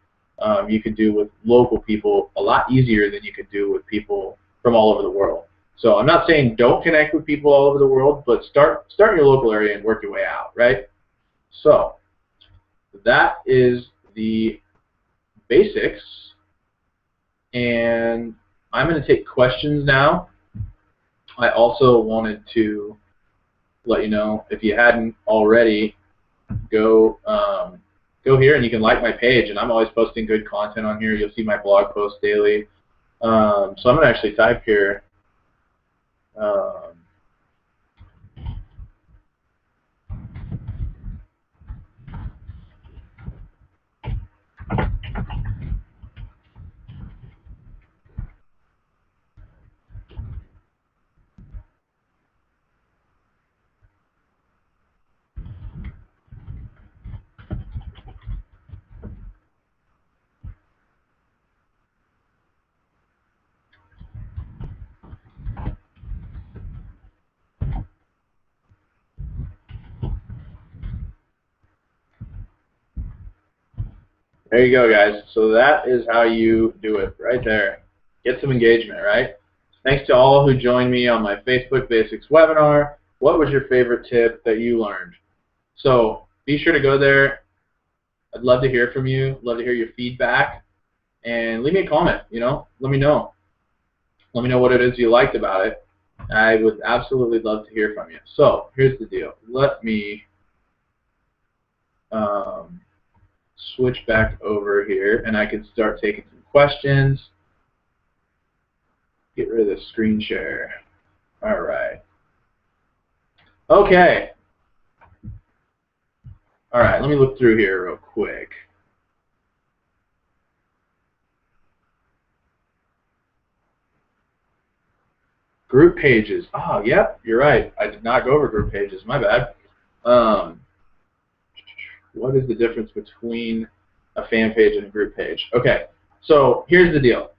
You can do with local people a lot easier than you could do with people from all over the world. So I'm not saying don't connect with people all over the world, but start in your local area and work your way out, right? So that is the basics. And I'm going to take questions now. I also wanted to let you know, if you hadn't already, go here and you can like my page. And I'm always posting good content on here. You'll see my blog posts daily. So I'm going to actually type here. There you go, guys. So that is how you do it right there. Get some engagement, right? Thanks to all who joined me on my Facebook Basics webinar. What was your favorite tip that you learned? So be sure to go there. I'd love to hear from you. Love to hear your feedback. And leave me a comment, you know. Let me know. Let me know what it is you liked about it. I would absolutely love to hear from you. So here's the deal. Let me switch back over here, and I can start taking some questions. Get rid of the screen share. All right. Okay. All right, let me look through here real quick. Group pages. Oh, yep, you're right. I did not go over group pages. My bad. What is the difference between a fan page and a group page? Okay, so here's the deal.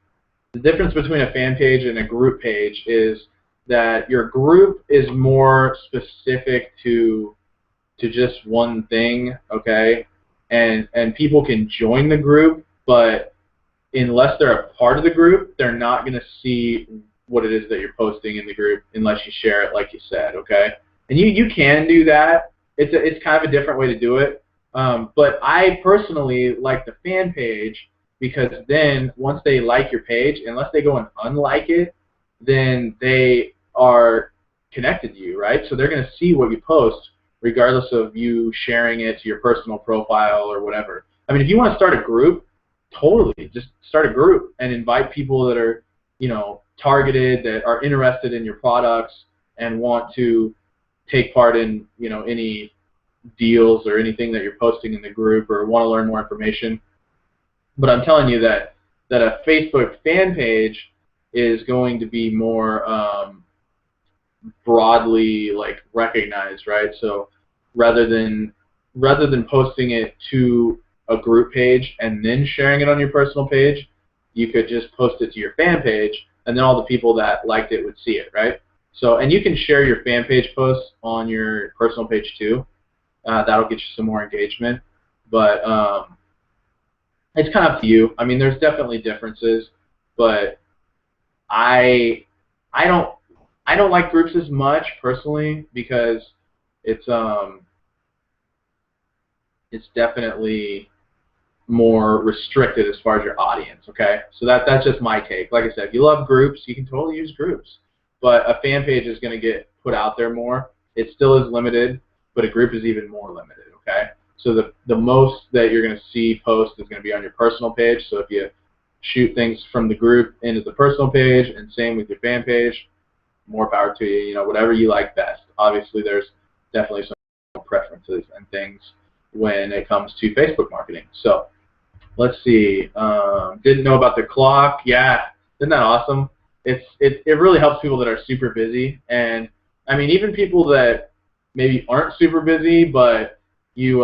The difference between a fan page and a group page is that your group is more specific to just one thing, okay? And people can join the group, but unless they're a part of the group, they're not going to see what it is that you're posting in the group unless you share it like you said, okay? And you can do that. It's kind of a different way to do it. But I personally like the fan page because then once they like your page, unless they go and unlike it, then they are connected to you, right? So they're going to see what you post regardless of you sharing it to your personal profile or whatever. I mean, if you want to start a group, totally, just start a group and invite people that are, you know, targeted, that are interested in your products and want to take part in, you know, any deals or anything that you're posting in the group or want to learn more information. But I'm telling you that a Facebook fan page is going to be more broadly like recognized, right? So rather than posting it to a group page and then sharing it on your personal page, you could just post it to your fan page, and then all the people that liked it would see it, right? So, and you can share your fan page posts on your personal page too. That'll get you some more engagement, but it's kind of up to you. I mean, there's definitely differences, but I don't like groups as much personally because it's definitely more restricted as far as your audience, okay? So that's just my take. Like I said, if you love groups, you can totally use groups. But a fan page is going to get put out there more. It still is limited, but a group is even more limited, okay? So the most that you're going to see post is going to be on your personal page. So if you shoot things from the group into the personal page, and same with your fan page, more power to you, you know, whatever you like best. Obviously, there's definitely some preferences and things when it comes to Facebook marketing. So let's see. Didn't know about the clock. Yeah, isn't that awesome? It really helps people that are super busy. And I mean, even people that maybe aren't super busy, but you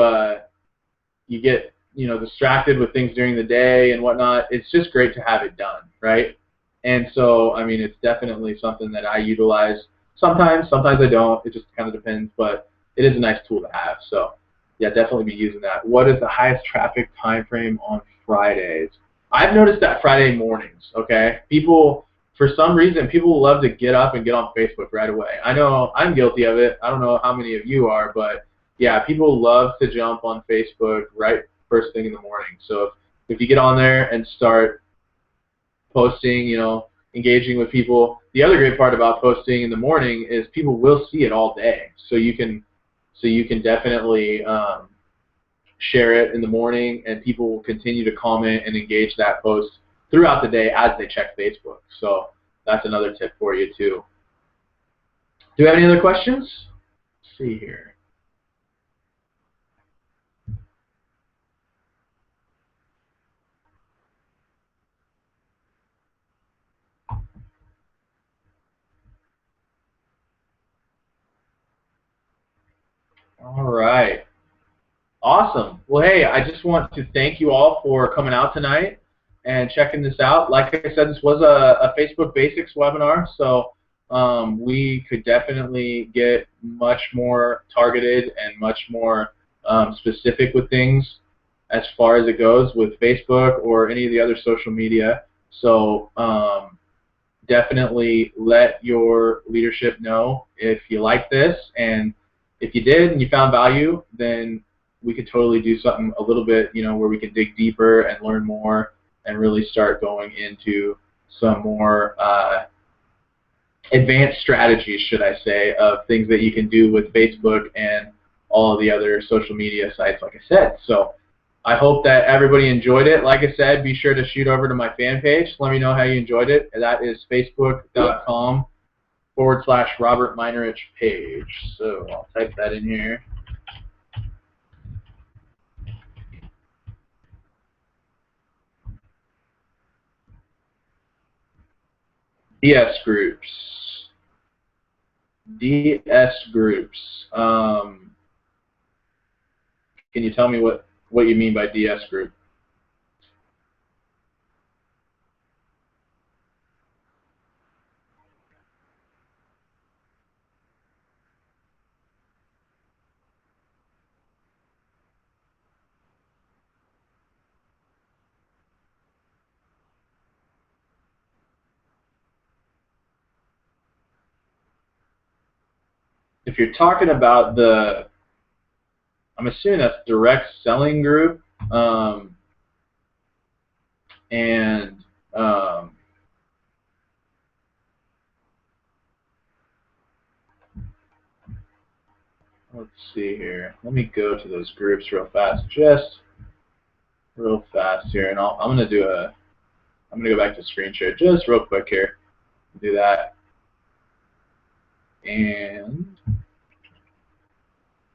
get, you know, distracted with things during the day and whatnot. It's just great to have it done, right? And so, I mean, it's definitely something that I utilize sometimes. Sometimes I don't. It just kind of depends, but it is a nice tool to have. So, yeah, definitely be using that. What is the highest traffic time frame on Fridays? I've noticed that Friday mornings, okay? People, for some reason, people love to get up and get on Facebook right away. I know I'm guilty of it. I don't know how many of you are, but, yeah, people love to jump on Facebook right first thing in the morning. So if you get on there and start posting, you know, engaging with people. The other great part about posting in the morning is people will see it all day. So you can definitely share it in the morning, and people will continue to comment and engage that post throughout the day as they check Facebook. So that's another tip for you too. Do we have any other questions? Let's see here. All right. Awesome. Well, hey, I just want to thank you all for coming out tonight and checking this out. Like I said, this was a Facebook Basics webinar, so we could definitely get much more targeted and much more specific with things as far as it goes with Facebook or any of the other social media. So definitely let your leadership know if you like this, and if you did and you found value, then we could totally do something a little bit, where we can dig deeper and learn more and really start going into some more advanced strategies, should I say, of things that you can do with Facebook and all of the other social media sites, like I said. So I hope that everybody enjoyed it. Like I said, be sure to shoot over to my fan page. Let me know how you enjoyed it. That is facebook.com/Robert Meinerich page. So I'll type that in here. DS groups. DS groups. Can you tell me what you mean by DS group? If you're talking about I'm assuming that's direct selling group, and let's see here. Let me go to those groups real fast, just real fast here, and I'm gonna go back to screen share just real quick here. Do that, and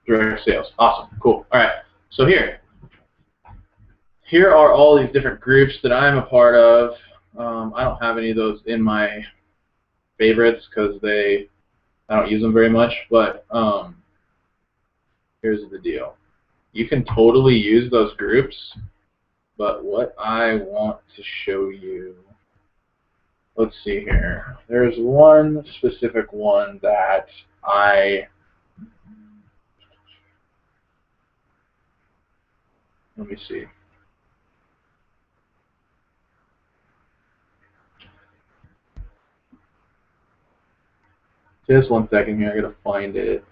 direct sales. Awesome, cool. All right, so here are all these different groups that I'm a part of. I don't have any of those in my favorites because I don't use them very much, but here's the deal. You can totally use those groups, but what I want to show you, let's see here. There's one specific one that let me see. Just one second here, I gotta find it.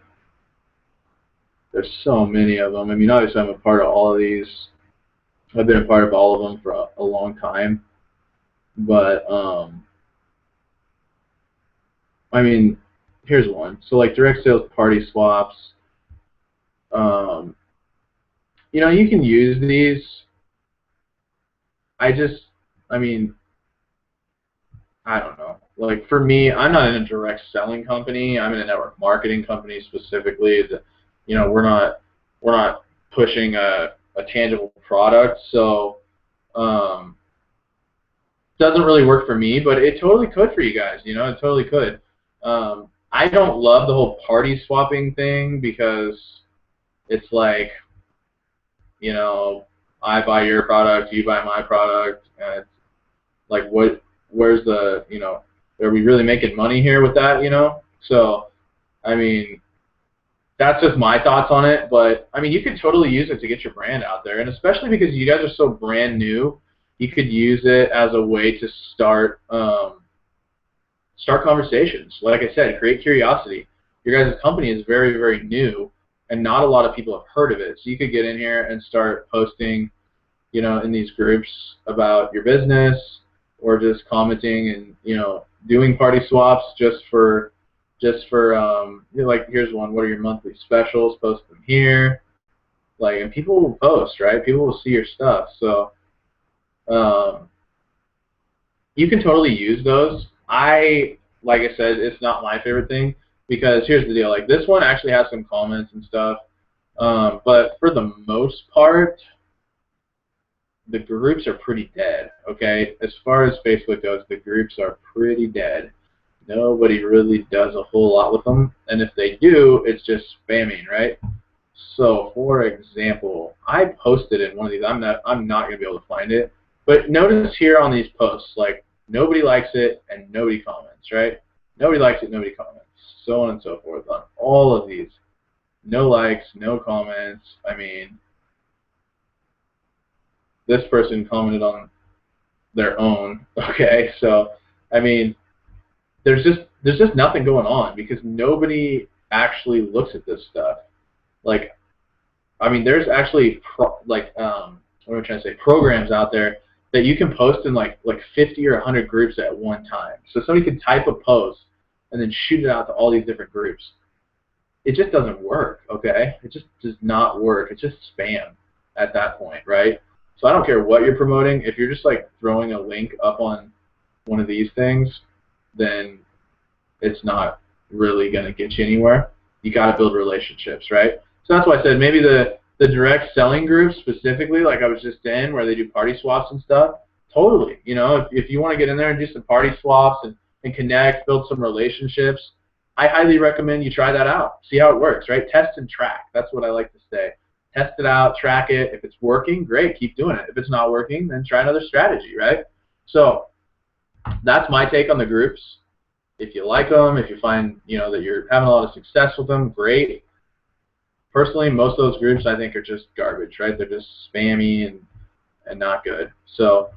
There's so many of them. I mean, obviously I'm a part of all of these. I've been a part of all of them for a long time. But, I mean, here's one. So like direct sales party swaps. You can use these. I mean, I don't know. Like for me, I'm not in a direct selling company. I'm in a network marketing company specifically. We're not pushing a tangible product, so doesn't really work for me. But it totally could for you guys. It totally could. I don't love the whole party swapping thing because it's like, I buy your product, you buy my product, and it's like, where's the, are we really making money here with that, So, I mean, that's just my thoughts on it, but, I mean, you could totally use it to get your brand out there, and especially because you guys are so brand new, you could use it as a way to start conversations. Like I said, create curiosity. Your guys' company is very, very new, and not a lot of people have heard of it, so you could get in here and start posting, in these groups about your business, or just commenting and doing party swaps just for like, here's one. What are your monthly specials? Post them here. Like, and people will post, right? People will see your stuff. So you can totally use those. Like I said, it's not my favorite thing because here's the deal. Like, this one actually has some comments and stuff, but for the most part, the groups are pretty dead, okay? As far as Facebook goes, the groups are pretty dead. Nobody really does a whole lot with them, and if they do, it's just spamming, right? So, for example, I posted in one of these. I'm not going to be able to find it, but notice here on these posts, like, nobody likes it and nobody comments, right? Nobody likes it, nobody comments, so on and so forth on all of these. No likes, no comments. I mean, this person commented on their own. Okay, so I mean, there's just nothing going on because nobody actually looks at this stuff. Like, I mean, there's actually what am I trying to say? Programs out there that you can post in like 50 or 100 groups at one time. So somebody can type a post and then shoot it out to all these different groups. It just doesn't work, okay? It just does not work. It's just spam at that point, right? So I don't care what you're promoting. If you're just like throwing a link up on one of these things, then it's not really going to get you anywhere. You got to build relationships, right? So that's why I said maybe the direct selling groups specifically, like I was just in, where they do party swaps and stuff, totally. You know, if you want to get in there and do some party swaps and connect, build some relationships, I highly recommend you try that out. See how it works, right? Test and track. That's what I like to say. Test it out, track it. If it's working, great, keep doing it. If it's not working, then try another strategy, right? So that's my take on the groups. If you like them, if you find that you're having a lot of success with them, great. Personally, most of those groups I think are just garbage, right? They're just spammy and not good. So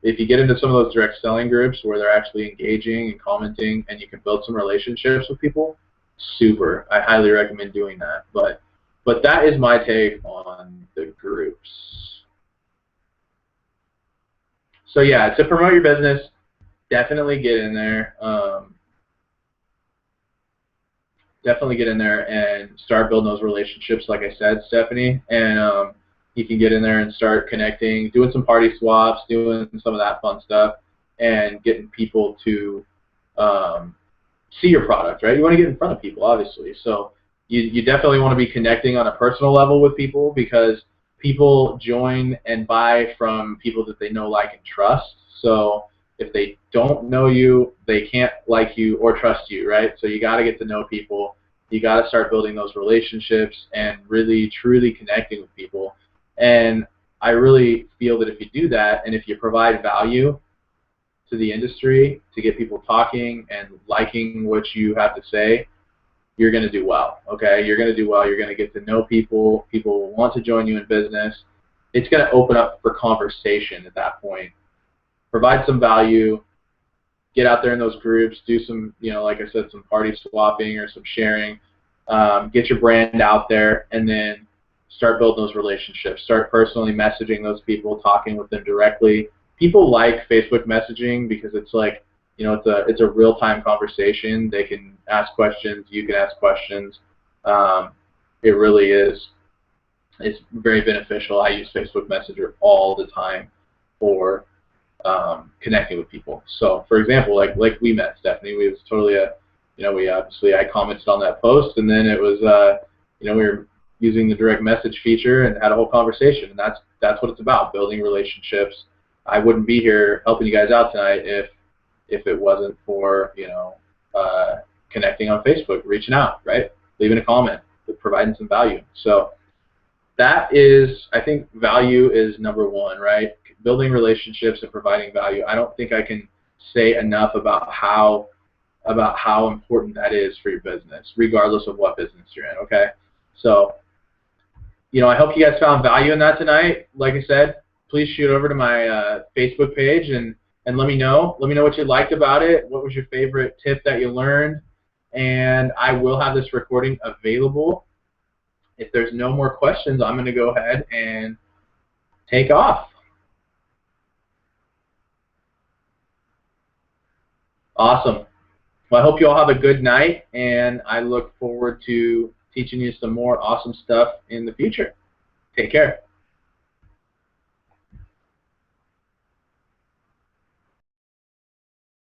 if you get into some of those direct selling groups where they're actually engaging and commenting and you can build some relationships with people, super. I highly recommend doing that. But that is my take on the groups. So yeah, to promote your business, definitely get in there. Definitely get in there and start building those relationships, like I said, Stephanie. And you can get in there and start connecting, doing some party swaps, doing some of that fun stuff, and getting people to see your product, right? You want to get in front of people, obviously. So you definitely want to be connecting on a personal level with people because people join and buy from people that they know, like, and trust. So if they don't know you, they can't like you or trust you, right? So you got to get to know people. You got to start building those relationships and really, truly connecting with people. And I really feel that if you do that and if you provide value to the industry to get people talking and liking what you have to say, you're going to do well, okay? You're going to do well. You're going to get to know people. People will want to join you in business. It's going to open up for conversation at that point. Provide some value, get out there in those groups, do some, like I said, some party swapping or some sharing, get your brand out there, and then start building those relationships. Start personally messaging those people, talking with them directly. People like Facebook messaging because it's like, it's a real-time conversation. They can ask questions, you can ask questions. It really is. It's very beneficial. I use Facebook Messenger all the time for connecting with people. So, for example, like we met, Stephanie. We was totally I commented on that post, and then it was we were using the direct message feature and had a whole conversation. And that's what it's about, building relationships. I wouldn't be here helping you guys out tonight if it wasn't for connecting on Facebook, reaching out, right, leaving a comment, providing some value. So that is, I think, value is number one, right? Building relationships and providing value. I don't think I can say enough about how important that is for your business, regardless of what business you're in, okay? So, I hope you guys found value in that tonight. Like I said, please shoot over to my Facebook page and let me know. Let me know what you liked about it. What was your favorite tip that you learned? And I will have this recording available. If there's no more questions, I'm going to go ahead and take off. Awesome. Well, I hope you all have a good night, and I look forward to teaching you some more awesome stuff in the future. Take care.